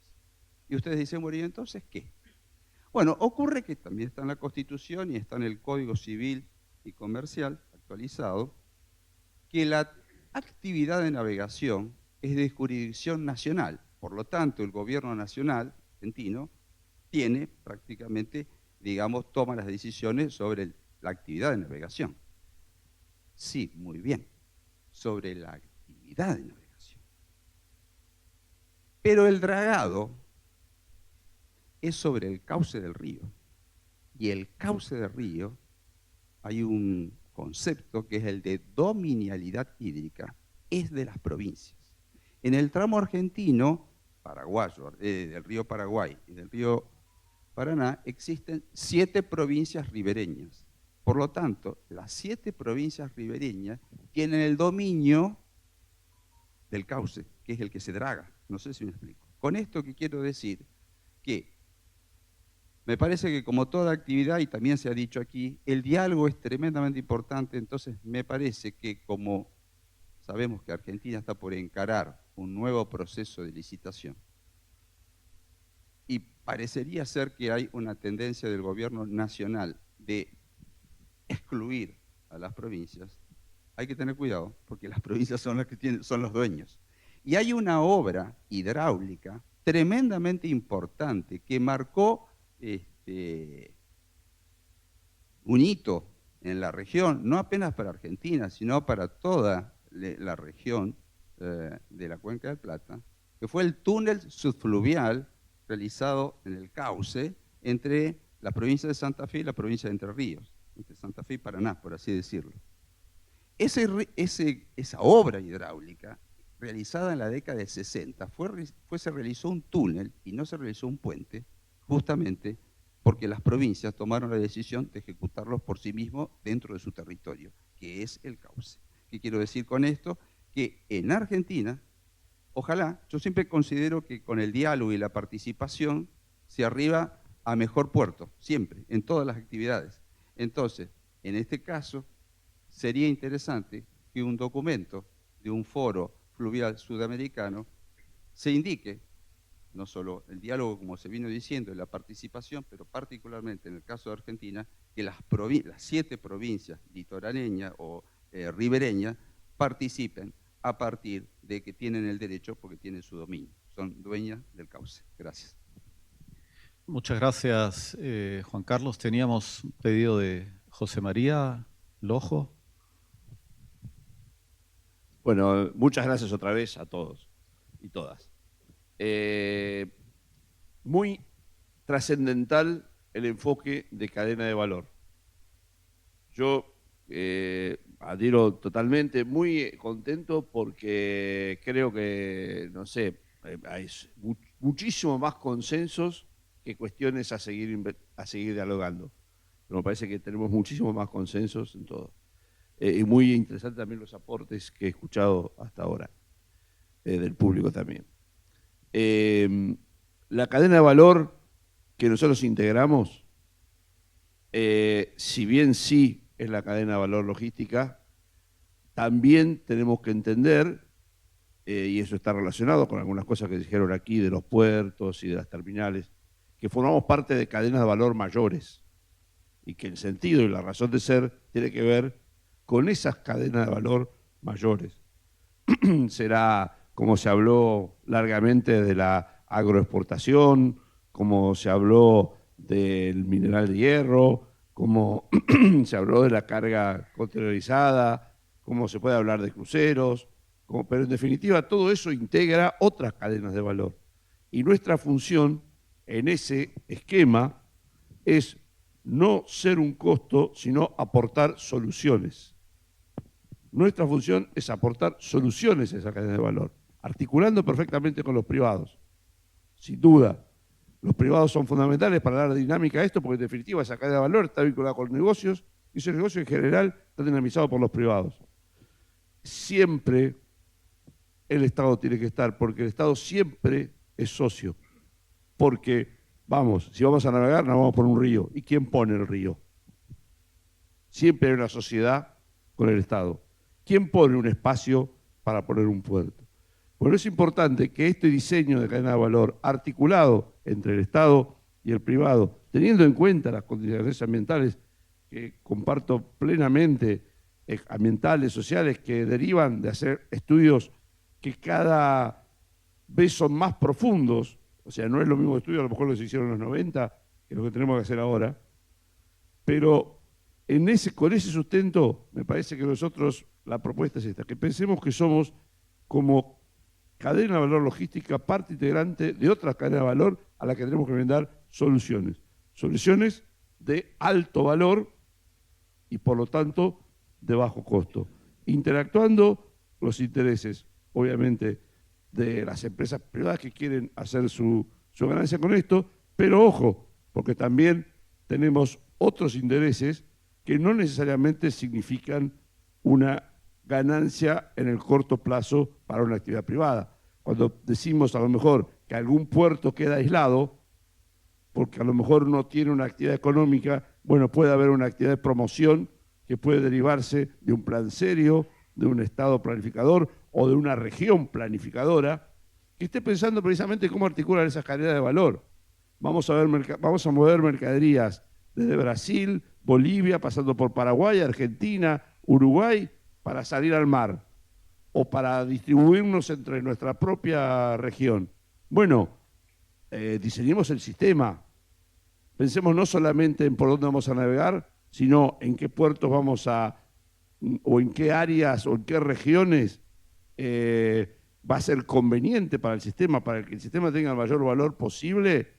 Y ustedes dicen, bueno, ¿y entonces qué? Bueno, ocurre que también está en la Constitución y está en el Código Civil y Comercial actualizado, que la actividad de navegación es de jurisdicción nacional. Por lo tanto, el gobierno nacional argentino tiene prácticamente, toma las decisiones sobre la actividad de navegación. Sí, muy bien, sobre la actividad de navegación. Pero el dragado es sobre el cauce del río. Y el cauce del río, hay un concepto que es el de dominialidad hídrica, es de las provincias. En el tramo argentino, paraguayo, del río Paraguay y del río Paraná, existen 7 provincias ribereñas. Por lo tanto, las 7 provincias ribereñas tienen el dominio del cauce, que es el que se draga. No sé si me explico. Con esto que quiero decir que me parece que como toda actividad, y también se ha dicho aquí, el diálogo es tremendamente importante. Entonces me parece que como sabemos que Argentina está por encarar un nuevo proceso de licitación y parecería ser que hay una tendencia del gobierno nacional de excluir a las provincias, hay que tener cuidado porque las provincias son las que son los dueños. Y hay una obra hidráulica tremendamente importante que marcó un hito en la región, no apenas para Argentina, sino para toda la región de la Cuenca del Plata, que fue el túnel subfluvial realizado en el cauce entre la provincia de Santa Fe y la provincia de Entre Ríos, entre Santa Fe y Paraná, por así decirlo. Esa obra hidráulica, realizada en la década del 60, se realizó un túnel y no se realizó un puente, justamente porque las provincias tomaron la decisión de ejecutarlos por sí mismos dentro de su territorio, que es el cauce. ¿Qué quiero decir con esto? Que en Argentina, ojalá, yo siempre considero que con el diálogo y la participación se arriba a mejor puerto, siempre, en todas las actividades. Entonces, en este caso, sería interesante que un documento de un foro fluvial sudamericano se indique no solo el diálogo, como se vino diciendo, y la participación, pero particularmente en el caso de Argentina, que las 7 provincias litoraneñas o ribereñas participen a partir de que tienen el derecho porque tienen su dominio, son dueñas del cauce. Gracias. Muchas gracias, Juan Carlos. Teníamos un pedido de José María Lojo. Bueno, muchas gracias otra vez a todos y todas. Muy trascendental el enfoque de cadena de valor. Yo adhiero totalmente, muy contento porque creo que, no sé, hay muchísimo más consensos que cuestiones a seguir dialogando. Pero me parece que tenemos muchísimo más consensos en todo. Y muy interesante también los aportes que he escuchado hasta ahora, del público también. La cadena de valor que nosotros integramos, si bien sí es la cadena de valor logística, también tenemos que entender, y eso está relacionado con algunas cosas que dijeron aquí de los puertos y de las terminales, que formamos parte de cadenas de valor mayores y que el sentido y la razón de ser tiene que ver con esas cadenas de valor mayores. Será como se habló largamente de la agroexportación, como se habló del mineral de hierro, como se habló de la carga contenerizada, como se puede hablar de cruceros, pero en definitiva todo eso integra otras cadenas de valor. Y nuestra función en ese esquema es no ser un costo, sino aportar soluciones. Nuestra función es aportar soluciones a esa cadena de valor, articulando perfectamente con los privados. Sin duda, los privados son fundamentales para dar dinámica a esto, porque en definitiva esa cadena de valor está vinculada con negocios, y ese negocio en general está dinamizado por los privados. Siempre el Estado tiene que estar, porque el Estado siempre es socio. Porque, si vamos a navegar, nos vamos por un río. ¿Y quién pone el río? Siempre hay una sociedad con el Estado. ¿Quién pone un espacio para poner un puerto? Bueno, es importante que este diseño de cadena de valor articulado entre el Estado y el privado, teniendo en cuenta las condiciones ambientales que comparto plenamente, ambientales, sociales, que derivan de hacer estudios que cada vez son más profundos. O sea, no es lo mismo estudio a lo mejor lo que se hicieron en los 90 que lo que tenemos que hacer ahora. Pero con ese sustento, me parece que nosotros, la propuesta es esta, que pensemos que somos como cadena de valor logística, parte integrante de otra cadena de valor a la que tenemos que brindar soluciones. Soluciones de alto valor y por lo tanto de bajo costo. Interactuando los intereses, obviamente, de las empresas privadas que quieren hacer su ganancia con esto, pero ojo, porque también tenemos otros intereses que no necesariamente significan una ganancia en el corto plazo para una actividad privada. Cuando decimos a lo mejor que algún puerto queda aislado, porque a lo mejor no tiene una actividad económica, bueno, puede haber una actividad de promoción que puede derivarse de un plan serio, de un Estado planificador o de una región planificadora que esté pensando precisamente cómo articular esas cadenas de valor. Vamos a mover mercaderías desde Brasil, Bolivia, pasando por Paraguay, Argentina, Uruguay, para salir al mar. o para distribuirnos entre nuestra propia región. Bueno, diseñemos el sistema. Pensemos no solamente en por dónde vamos a navegar, sino en qué puertos vamos a, o en qué áreas o en qué regiones va a ser conveniente para el sistema, para que el sistema tenga el mayor valor posible,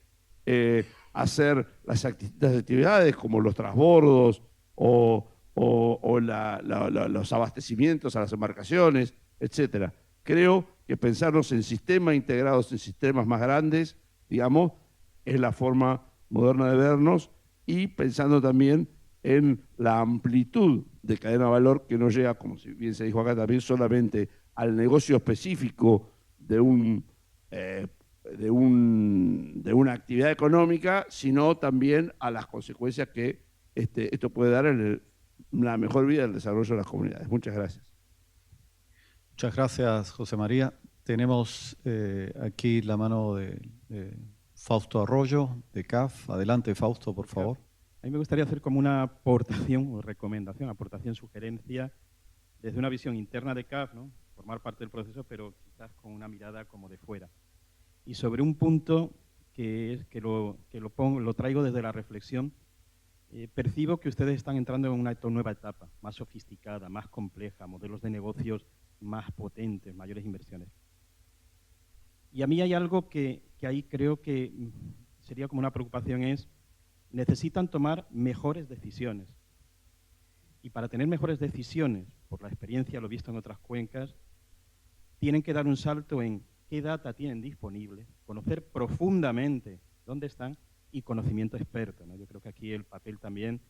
hacer las actividades como los transbordos o los abastecimientos a las embarcaciones, etc. Creo que pensarnos en sistemas integrados en sistemas más grandes, digamos, es la forma moderna de vernos, y pensando también en la amplitud de cadena de valor que no llega, como bien se dijo acá también, solamente al negocio específico de una actividad económica, sino también a las consecuencias que esto puede dar en la mejor vida del desarrollo de las comunidades. Muchas gracias. Muchas gracias, José María. Tenemos aquí la mano de Fausto Arroyo, de CAF. Adelante, Fausto, por favor. A mí me gustaría hacer como una aportación o recomendación, sugerencia, desde una visión interna de CAF, ¿no? Formar parte del proceso, pero quizás con una mirada como de fuera. Y sobre un punto que lo traigo desde la reflexión, percibo que ustedes están entrando en una nueva etapa, más sofisticada, más compleja, modelos de negocios más potentes, mayores inversiones. Y a mí hay algo que ahí creo que sería como una preocupación, es necesitan tomar mejores decisiones. Y para tener mejores decisiones, por la experiencia, lo visto en otras cuencas, tienen que dar un salto en qué data tienen disponible, conocer profundamente dónde están y conocimiento experto, ¿no? Yo creo que aquí el papel también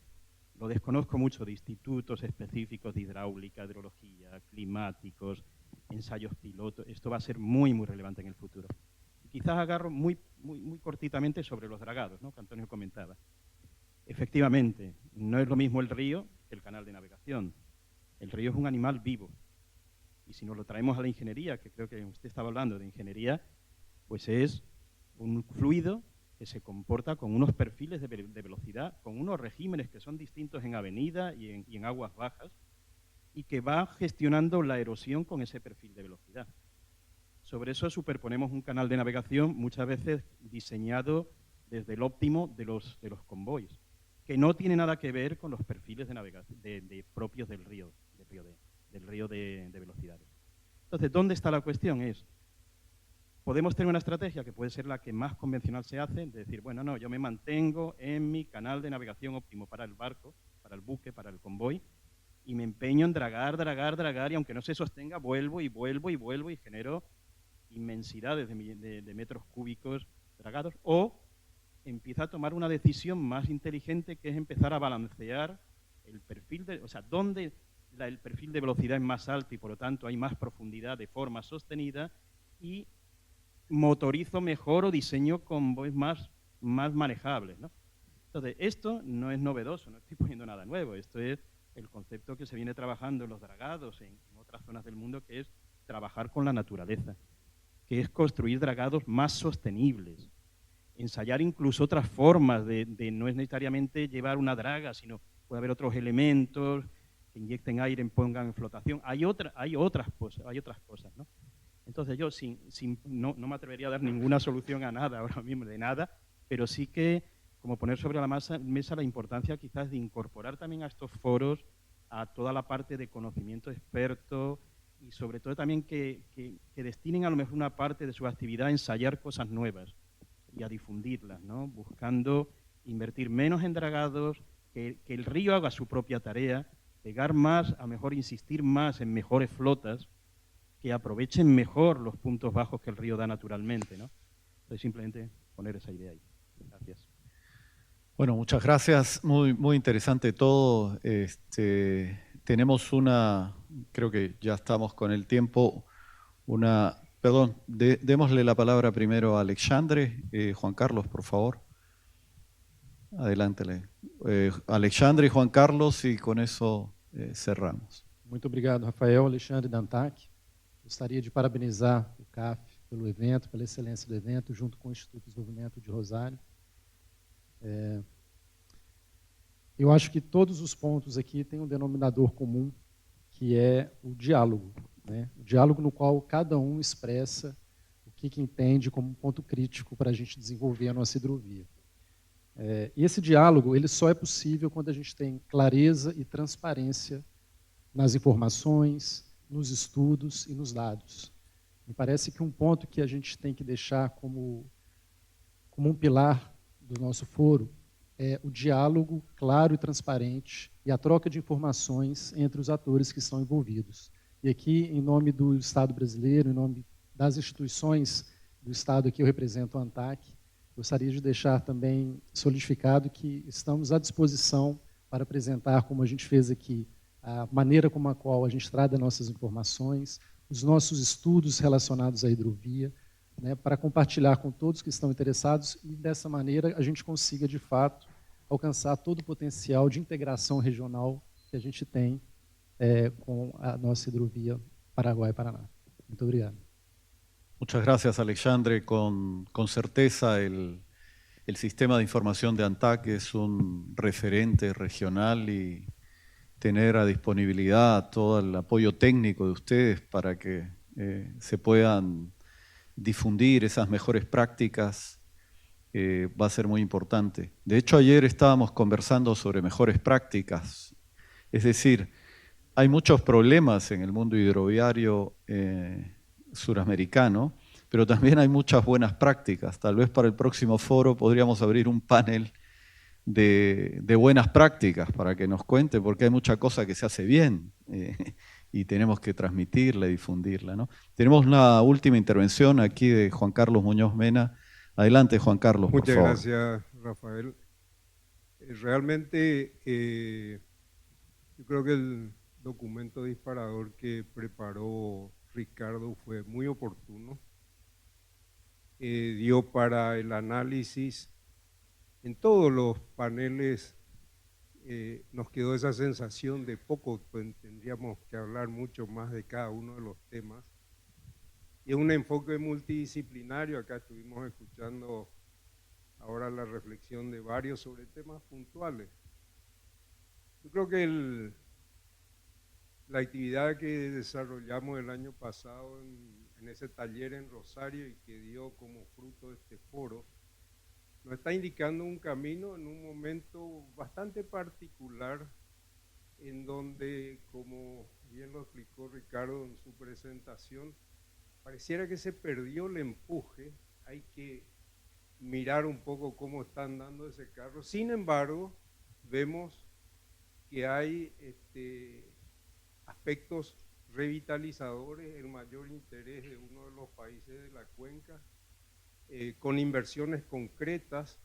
lo desconozco mucho, de institutos específicos de hidráulica, hidrología, climáticos, ensayos pilotos. Esto va a ser muy, muy relevante en el futuro. Y quizás agarro muy cortitamente sobre los dragados, ¿no?, que Antonio comentaba. Efectivamente, no es lo mismo el río que el canal de navegación. El río es un animal vivo. Y si nos lo traemos a la ingeniería, que creo que usted estaba hablando de ingeniería, pues es un fluido que se comporta con unos perfiles de velocidad, con unos regímenes que son distintos en avenida y en aguas bajas, y que va gestionando la erosión con ese perfil de velocidad. Sobre eso superponemos un canal de navegación muchas veces diseñado desde el óptimo de los convoys, que no tiene nada que ver con los perfiles de navegación propios del río de velocidades. Entonces, ¿dónde está la cuestión? Podemos tener una estrategia que puede ser la que más convencional se hace, de decir, bueno, no, yo me mantengo en mi canal de navegación óptimo para el barco, para el buque, para el convoy, y me empeño en dragar, y aunque no se sostenga, vuelvo y genero inmensidades de metros cúbicos dragados, o empieza a tomar una decisión más inteligente, que es empezar a balancear el perfil donde el perfil de velocidad es más alto y por lo tanto hay más profundidad de forma sostenida, y motorizo mejor o diseño convoys más manejables, ¿no? Entonces, esto no es novedoso, no estoy poniendo nada nuevo, esto es el concepto que se viene trabajando en los dragados en otras zonas del mundo, que es trabajar con la naturaleza, que es construir dragados más sostenibles, ensayar incluso otras formas de no es necesariamente llevar una draga, sino puede haber otros elementos que inyecten aire, pongan en flotación. Hay otras cosas, ¿no? Entonces yo no me atrevería a dar ninguna solución a nada ahora mismo, de nada, pero sí que como poner sobre la mesa la importancia quizás de incorporar también a estos foros a toda la parte de conocimiento experto, y sobre todo también que destinen a lo mejor una parte de su actividad a ensayar cosas nuevas y a difundirlas, ¿no? Buscando invertir menos en dragados, que el río haga su propia tarea, pegar más, a mejor insistir más en mejores flotas, que aprovechen mejor los puntos bajos que el río da naturalmente, ¿no? Entonces, simplemente poner esa idea ahí. Gracias. Bueno, muchas gracias. Muy interesante todo. Tenemos creo que ya estamos con el tiempo, démosle la palabra primero a Alexandre. Juan Carlos, por favor. Adelántele. Alexandre y Juan Carlos, y con eso cerramos. Muito obrigado, Rafael. Alexandre Dantac. Gostaria de parabenizar o CAF pelo evento, pela excelência do evento, junto com o Instituto de Desenvolvimento de Rosário. Eu acho que todos os pontos aqui têm um denominador comum, que é o diálogo, né? O diálogo no qual cada um expressa o que entende como um ponto crítico para a gente desenvolver a nossa hidrovia. E esse diálogo ele só é possível quando a gente tem clareza e transparência nas informações, nos estudos e nos dados. Me parece que um ponto que a gente tem que deixar como um pilar do nosso foro é o diálogo claro e transparente e a troca de informações entre os atores que estão envolvidos. E aqui, em nome do Estado brasileiro, em nome das instituições do Estado que eu represento, a ANTAC, gostaria de deixar também solidificado que estamos à disposição para apresentar, como a gente fez aqui, a maneira como a qual a gente trata nossas informações, os nossos estudos relacionados à hidrovia, né, para compartilhar com todos que estão interessados e, dessa maneira, a gente consiga, de fato, alcançar todo o potencial de integração regional que a gente tem com a nossa hidrovia Paraguai-Paraná. Muito obrigado. Muchas gracias, Alexandre. Con certeza el sistema de información de ANTAC es un referente regional y tener a disponibilidad todo el apoyo técnico de ustedes para que se puedan difundir esas mejores prácticas va a ser muy importante. De hecho, ayer estábamos conversando sobre mejores prácticas. Es decir, hay muchos problemas en el mundo hidroviario suramericano, pero también hay muchas buenas prácticas. Tal vez para el próximo foro podríamos abrir un panel de buenas prácticas para que nos cuente, porque hay mucha cosa que se hace bien y tenemos que transmitirla y difundirla, ¿no? Tenemos una última intervención aquí de Juan Carlos Muñoz Mena. Adelante, Juan Carlos, por favor. Muchas gracias, Rafael. Realmente yo creo que el documento disparador que preparó Ricardo fue muy oportuno. Dio para el análisis. En todos los paneles nos quedó esa sensación de poco, pues tendríamos que hablar mucho más de cada uno de los temas. Y es un enfoque multidisciplinario. Acá estuvimos escuchando ahora la reflexión de varios sobre temas puntuales. Yo creo que la actividad que desarrollamos el año pasado en ese taller en Rosario y que dio como fruto este foro, nos está indicando un camino en un momento bastante particular en donde, como bien lo explicó Ricardo en su presentación, pareciera que se perdió el empuje. Hay que mirar un poco cómo está andando ese carro. Sin embargo, vemos que hay aspectos revitalizadores, el mayor interés de uno de los países de la cuenca, con inversiones concretas.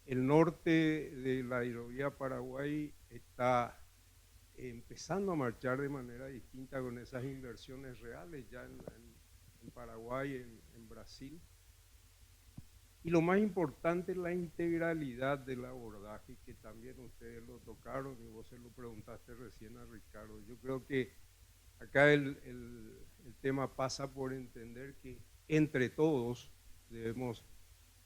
El norte de la hidrovía Paraguay está empezando a marchar de manera distinta con esas inversiones reales ya en Paraguay, en Brasil. Y lo más importante es la integralidad del abordaje, que también ustedes lo tocaron y vos se lo preguntaste recién a Ricardo. Yo creo que acá el tema pasa por entender que entre todos debemos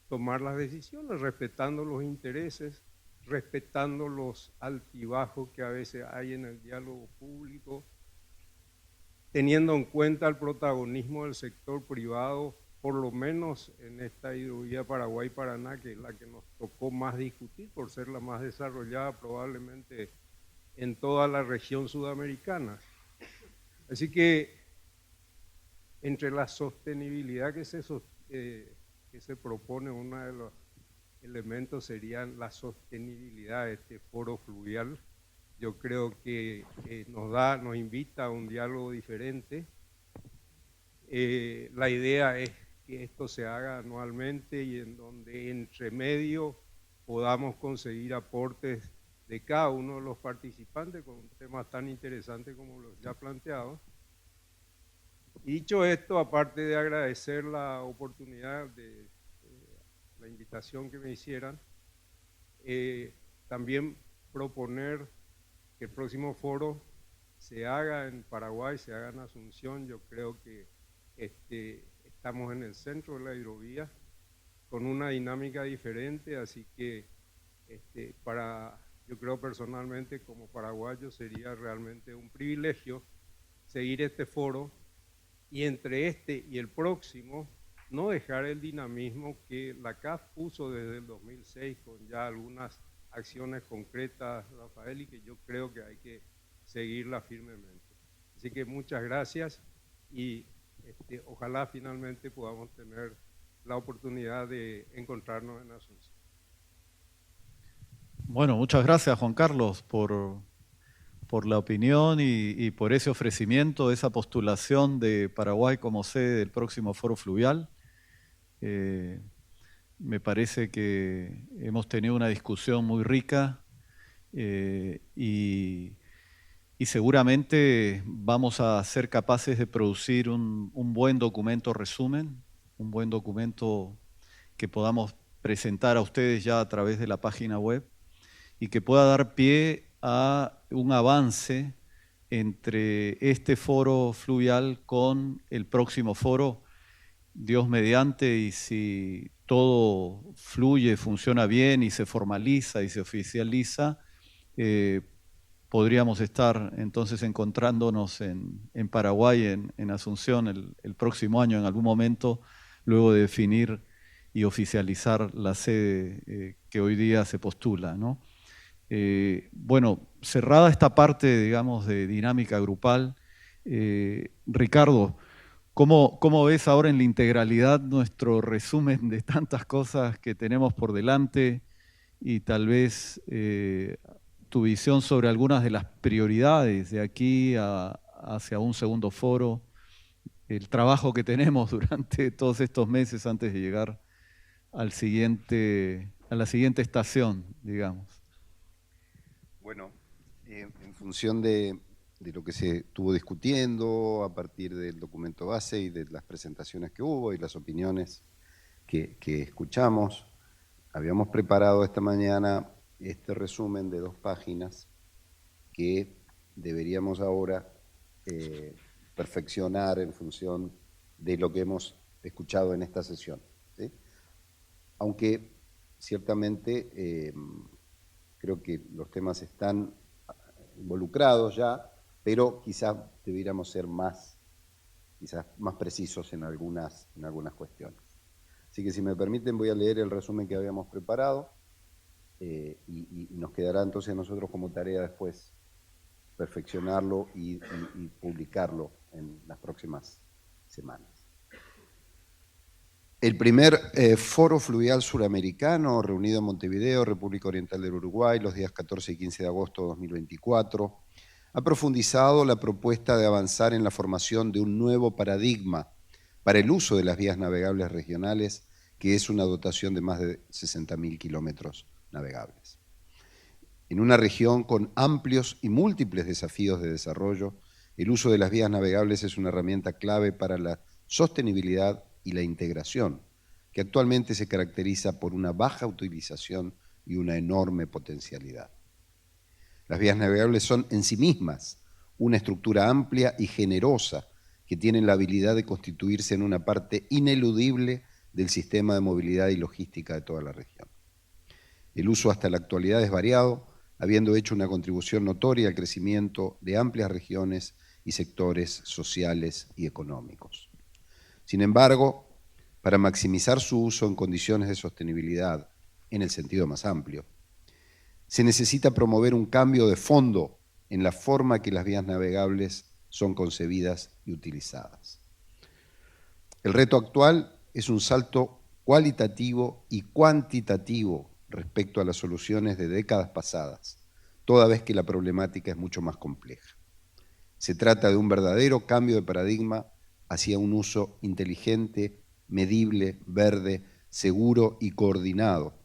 tomar las decisiones respetando los intereses, respetando los altibajos que a veces hay en el diálogo público, teniendo en cuenta el protagonismo del sector privado, por lo menos en esta hidrovía Paraguay-Paraná, que es la que nos tocó más discutir por ser la más desarrollada probablemente en toda la región sudamericana. Así que entre la sostenibilidad que se propone, uno de los elementos serían la sostenibilidad de este foro fluvial. Yo creo que nos invita a un diálogo diferente. La idea es que esto se haga anualmente y en donde entre medio podamos conseguir aportes de cada uno de los participantes con temas tan interesantes como los ya planteados. Y dicho esto, aparte de agradecer la oportunidad de la invitación que me hicieran, también proponer que el próximo foro se haga en Paraguay, se haga en Asunción. Yo creo que estamos en el centro de la hidrovía con una dinámica diferente, así que yo creo personalmente como paraguayo sería realmente un privilegio seguir este foro y entre este y el próximo no dejar el dinamismo que la CAF puso desde el 2006 con ya algunas acciones concretas, Rafael, y que yo creo que hay que seguirla firmemente. Así que muchas gracias y ojalá finalmente podamos tener la oportunidad de encontrarnos en Asunción. Bueno, muchas gracias, Juan Carlos, por la opinión y por ese ofrecimiento, esa postulación de Paraguay como sede del próximo Foro Fluvial. Me parece que hemos tenido una discusión muy rica y seguramente vamos a ser capaces de producir un buen documento resumen, un buen documento que podamos presentar a ustedes ya a través de la página web y que pueda dar pie a un avance entre este foro fluvial con el próximo foro, Dios mediante, y si todo fluye, funciona bien y se formaliza y se oficializa, podríamos estar entonces encontrándonos en Paraguay, en Asunción, el próximo año en algún momento, luego de definir y oficializar la sede que hoy día se postula, ¿no? Bueno, cerrada esta parte, digamos, de dinámica grupal, Ricardo, ¿cómo ves ahora en la integralidad nuestro resumen de tantas cosas que tenemos por delante y tal vez tu visión sobre algunas de las prioridades de aquí hacia un segundo foro, el trabajo que tenemos durante todos estos meses antes de llegar a la siguiente estación, digamos? Bueno, en función de lo que se estuvo discutiendo a partir del documento base y de las presentaciones que hubo y las opiniones que escuchamos, habíamos preparado esta mañana este resumen de 2 páginas que deberíamos ahora perfeccionar en función de lo que hemos escuchado en esta sesión, ¿sí? Aunque ciertamente creo que los temas están involucrados ya, pero quizás debiéramos ser más precisos en algunas cuestiones. Así que si me permiten voy a leer el resumen que habíamos preparado y nos quedará entonces a nosotros como tarea después perfeccionarlo y publicarlo en las próximas semanas. El primer Foro Fluvial Suramericano, reunido en Montevideo, República Oriental del Uruguay, los días 14 y 15 de agosto de 2024, ha profundizado la propuesta de avanzar en la formación de un nuevo paradigma para el uso de las vías navegables regionales, que es una dotación de más de 60.000 kilómetros navegables. En una región con amplios y múltiples desafíos de desarrollo, el uso de las vías navegables es una herramienta clave para la sostenibilidad y la integración, que actualmente se caracteriza por una baja utilización y una enorme potencialidad. Las vías navegables son en sí mismas una estructura amplia y generosa que tienen la habilidad de constituirse en una parte ineludible del sistema de movilidad y logística de toda la región. El uso hasta la actualidad es variado, habiendo hecho una contribución notoria al crecimiento de amplias regiones y sectores sociales y económicos. Sin embargo, para maximizar su uso en condiciones de sostenibilidad, en el sentido más amplio, se necesita promover un cambio de fondo en la forma que las vías navegables son concebidas y utilizadas. El reto actual es un salto cualitativo y cuantitativo respecto a las soluciones de décadas pasadas, toda vez que la problemática es mucho más compleja. Se trata de un verdadero cambio de paradigma hacia un uso inteligente, medible, verde, seguro y coordinado,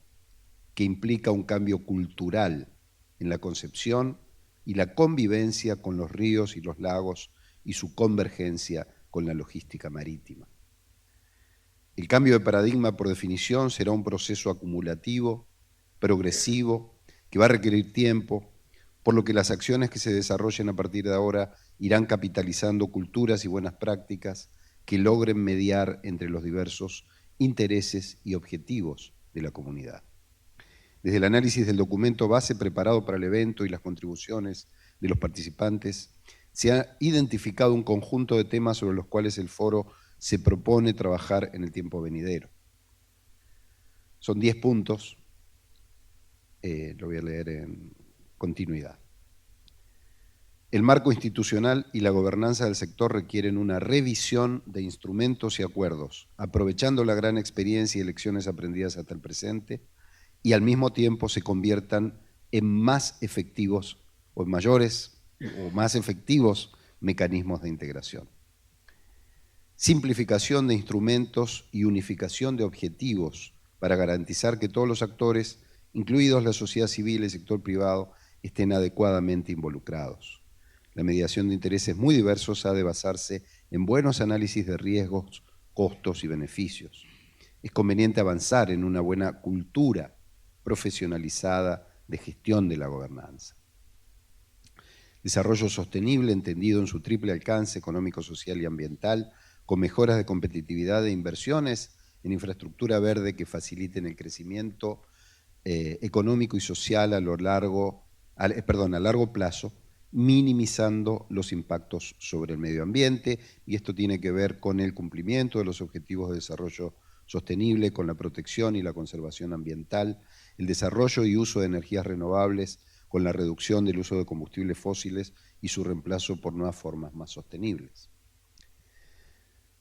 que implica un cambio cultural en la concepción y la convivencia con los ríos y los lagos y su convergencia con la logística marítima. El cambio de paradigma, por definición, será un proceso acumulativo, progresivo, que va a requerir tiempo, por lo que las acciones que se desarrollen a partir de ahora irán capitalizando culturas y buenas prácticas que logren mediar entre los diversos intereses y objetivos de la comunidad. Desde el análisis del documento base preparado para el evento y las contribuciones de los participantes, se ha identificado un conjunto de temas sobre los cuales el foro se propone trabajar en el tiempo venidero. Son 10 puntos, lo voy a leer en continuidad. El marco institucional y la gobernanza del sector requieren una revisión de instrumentos y acuerdos, aprovechando la gran experiencia y lecciones aprendidas hasta el presente, y al mismo tiempo se conviertan en más efectivos o en mayores o más efectivos mecanismos de integración. Simplificación de instrumentos y unificación de objetivos para garantizar que todos los actores, incluidos la sociedad civil y el sector privado, estén adecuadamente involucrados. La mediación de intereses muy diversos ha de basarse en buenos análisis de riesgos, costos y beneficios. Es conveniente avanzar en una buena cultura profesionalizada de gestión de la gobernanza. Desarrollo sostenible entendido en su triple alcance económico, social y ambiental, con mejoras de competitividad e inversiones en infraestructura verde que faciliten el crecimiento económico y social a largo plazo, minimizando los impactos sobre el medio ambiente, y esto tiene que ver con el cumplimiento de los objetivos de desarrollo sostenible, con la protección y la conservación ambiental, el desarrollo y uso de energías renovables, con la reducción del uso de combustibles fósiles y su reemplazo por nuevas formas más sostenibles.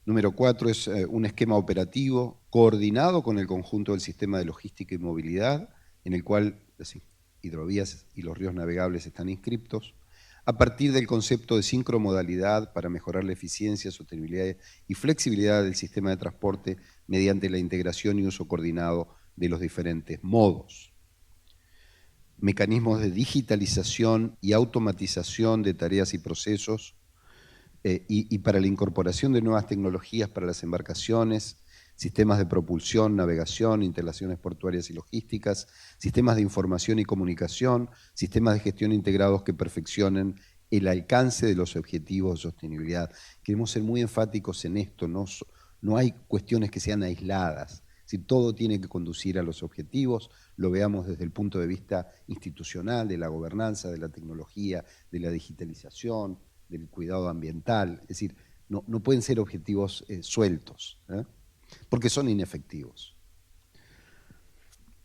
Número 4 es un esquema operativo coordinado con el conjunto del sistema de logística y movilidad, en el cual las hidrovías y los ríos navegables están inscriptos, a partir del concepto de sincromodalidad para mejorar la eficiencia, sostenibilidad y flexibilidad del sistema de transporte mediante la integración y uso coordinado de los diferentes modos. Mecanismos de digitalización y automatización de tareas y procesos y para la incorporación de nuevas tecnologías para las embarcaciones, sistemas de propulsión, navegación, instalaciones portuarias y logísticas, sistemas de información y comunicación, sistemas de gestión integrados que perfeccionen el alcance de los objetivos de sostenibilidad. Queremos ser muy enfáticos en esto, no hay cuestiones que sean aisladas. Si todo tiene que conducir a los objetivos, lo veamos desde el punto de vista institucional, de la gobernanza, de la tecnología, de la digitalización, del cuidado ambiental. Es decir, no pueden ser objetivos sueltos, porque son inefectivos.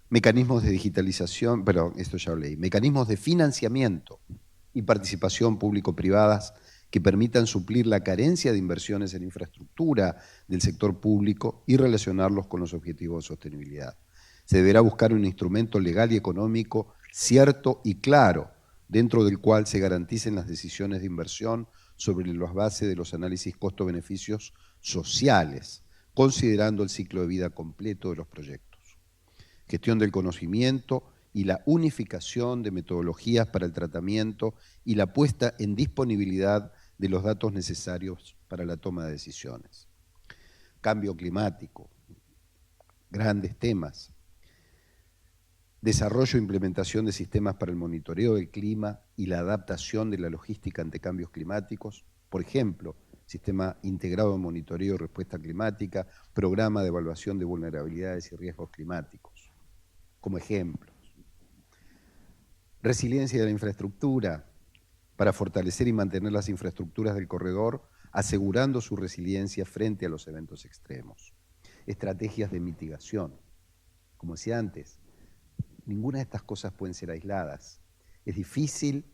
Mecanismos de digitalización, perdón, esto ya lo leí. Mecanismos de financiamiento y participación público-privadas que permitan suplir la carencia de inversiones en infraestructura del sector público y relacionarlos con los objetivos de sostenibilidad. Se deberá buscar un instrumento legal y económico cierto y claro, dentro del cual se garanticen las decisiones de inversión sobre las bases de los análisis costo-beneficios sociales, considerando el ciclo de vida completo de los proyectos. Gestión del conocimiento y la unificación de metodologías para el tratamiento y la puesta en disponibilidad de los datos necesarios para la toma de decisiones. Cambio climático, grandes temas. Desarrollo e implementación de sistemas para el monitoreo del clima y la adaptación de la logística ante cambios climáticos. Por ejemplo, sistema integrado de monitoreo y respuesta climática, programa de evaluación de vulnerabilidades y riesgos climáticos, como ejemplos. Resiliencia de la infraestructura, para fortalecer y mantener las infraestructuras del corredor, asegurando su resiliencia frente a los eventos extremos. Estrategias de mitigación. Como decía antes, ninguna de estas cosas pueden ser aisladas. Es difícil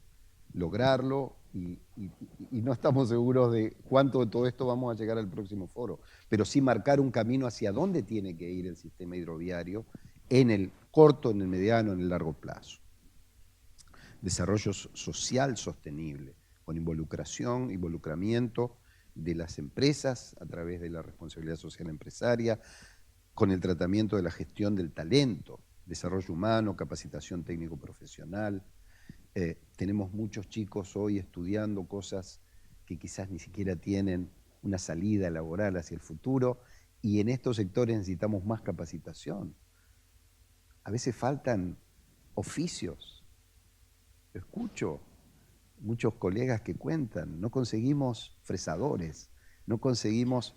lograrlo y no estamos seguros de cuánto de todo esto vamos a llegar al próximo foro, pero sí marcar un camino hacia dónde tiene que ir el sistema hidroviario en el corto, en el mediano, en el largo plazo. Desarrollo social sostenible, con involucramiento de las empresas a través de la responsabilidad social empresaria, con el tratamiento de la gestión del talento, desarrollo humano, capacitación técnico-profesional. Tenemos muchos chicos hoy estudiando cosas que quizás ni siquiera tienen una salida laboral hacia el futuro, y en estos sectores necesitamos más capacitación. A veces faltan oficios. Escucho muchos colegas que cuentan, no conseguimos fresadores, no conseguimos,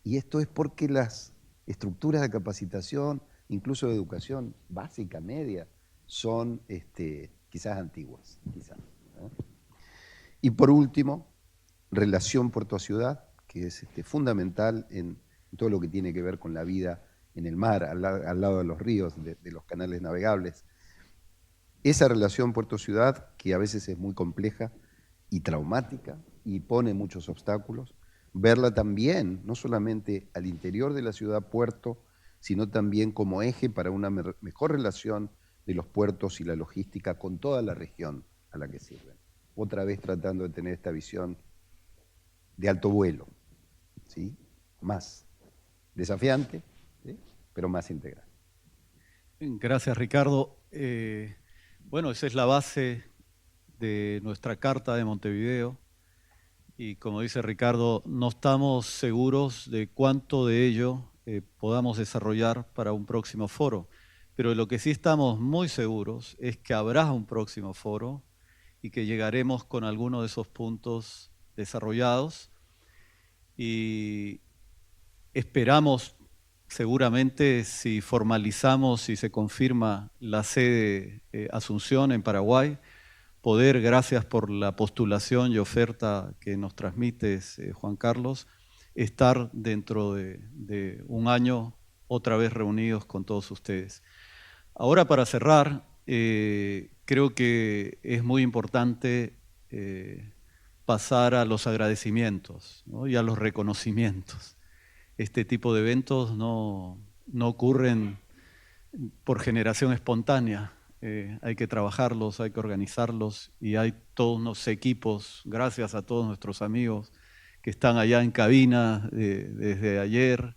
y esto es porque las estructuras de capacitación, incluso de educación básica, media, son quizás antiguas. Y por último, relación puerto-ciudad, que es fundamental en todo lo que tiene que ver con la vida en el mar, al lado de los ríos, de los canales navegables. Esa relación puerto-ciudad, que a veces es muy compleja y traumática y pone muchos obstáculos, verla también, no solamente al interior de la ciudad-puerto, sino también como eje para una mejor relación de los puertos y la logística con toda la región a la que sirven. Otra vez tratando de tener esta visión de alto vuelo, ¿sí? Más desafiante, ¿sí? Pero más integral. Gracias, Ricardo. Bueno, esa es la base de nuestra Carta de Montevideo. Y como dice Ricardo, no estamos seguros de cuánto de ello podamos desarrollar para un próximo foro. Pero lo que sí estamos muy seguros es que habrá un próximo foro y que llegaremos con algunos de esos puntos desarrollados. Y esperamos, seguramente, si formalizamos y se confirma la sede Asunción en Paraguay, poder, gracias por la postulación y oferta que nos transmites, Juan Carlos, estar dentro de un año otra vez reunidos con todos ustedes. Ahora, para cerrar, creo que es muy importante pasar a los agradecimientos, ¿no? Y a los reconocimientos. Este tipo de eventos no ocurren por generación espontánea. Hay que trabajarlos, hay que organizarlos y hay todos unos equipos, gracias a todos nuestros amigos que están allá en cabina desde ayer,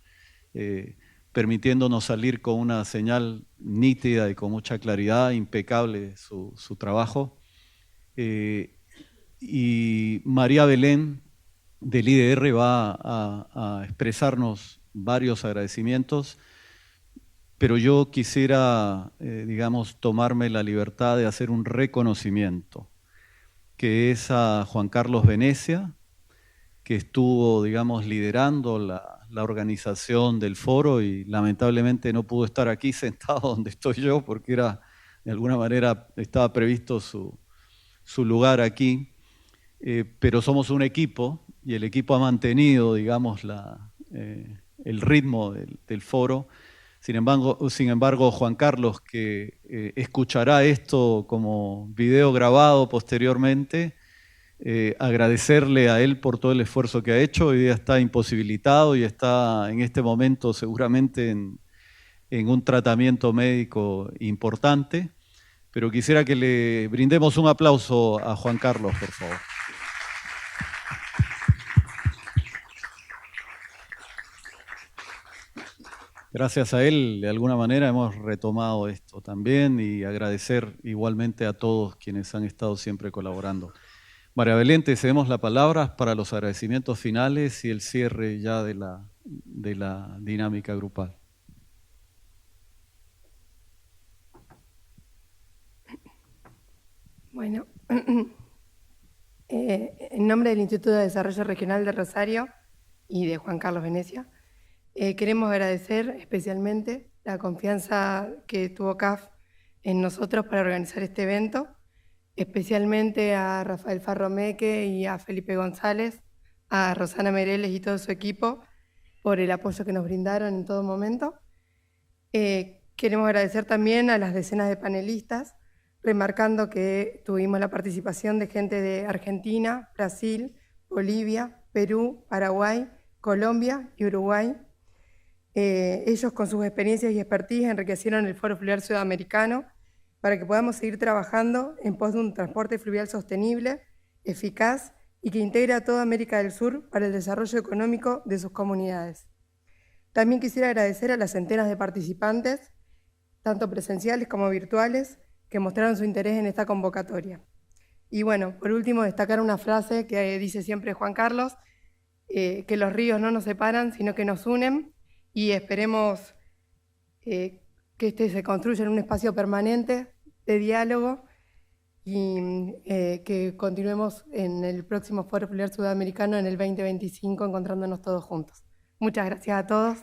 permitiéndonos salir con una señal nítida y con mucha claridad, impecable su trabajo. Y María Belén del IDR va a expresarnos varios agradecimientos, pero yo quisiera, digamos, tomarme la libertad de hacer un reconocimiento, que es a Juan Carlos Venecia, que estuvo, digamos, liderando la organización del foro y lamentablemente no pudo estar aquí sentado donde estoy yo porque era, de alguna manera, estaba previsto su lugar aquí, pero somos un equipo y el equipo ha mantenido, digamos, el ritmo del foro. Sin embargo, Juan Carlos, que escuchará esto como video grabado posteriormente, agradecerle a él por todo el esfuerzo que ha hecho. Hoy día está imposibilitado y está en este momento seguramente en un tratamiento médico importante, pero quisiera que le brindemos un aplauso a Juan Carlos, por favor. Gracias a él, de alguna manera, hemos retomado esto también y agradecer igualmente a todos quienes han estado siempre colaborando. María Belén, te cedemos la palabra para los agradecimientos finales y el cierre ya de la dinámica grupal. Bueno, en nombre del Instituto de Desarrollo Regional de Rosario y de Juan Carlos Venecia, queremos agradecer especialmente la confianza que tuvo CAF en nosotros para organizar este evento, especialmente a Rafael Farromeque y a Felipe González, a Rosana Mereles y todo su equipo por el apoyo que nos brindaron en todo momento. Queremos agradecer también a las decenas de panelistas, remarcando que tuvimos la participación de gente de Argentina, Brasil, Bolivia, Perú, Paraguay, Colombia y Uruguay. Ellos con sus experiencias y expertise enriquecieron el Foro Fluvial Sudamericano para que podamos seguir trabajando en pos de un transporte fluvial sostenible, eficaz y que integre a toda América del Sur para el desarrollo económico de sus comunidades. También quisiera agradecer a las centenas de participantes, tanto presenciales como virtuales, que mostraron su interés en esta convocatoria. Y bueno, por último, destacar una frase que dice siempre Juan Carlos, que los ríos no nos separan, sino que nos unen, y esperemos que este se construya en un espacio permanente de diálogo y que continuemos en el próximo Foro Fluvial Sudamericano en el 2025 encontrándonos todos juntos. Muchas gracias a todos.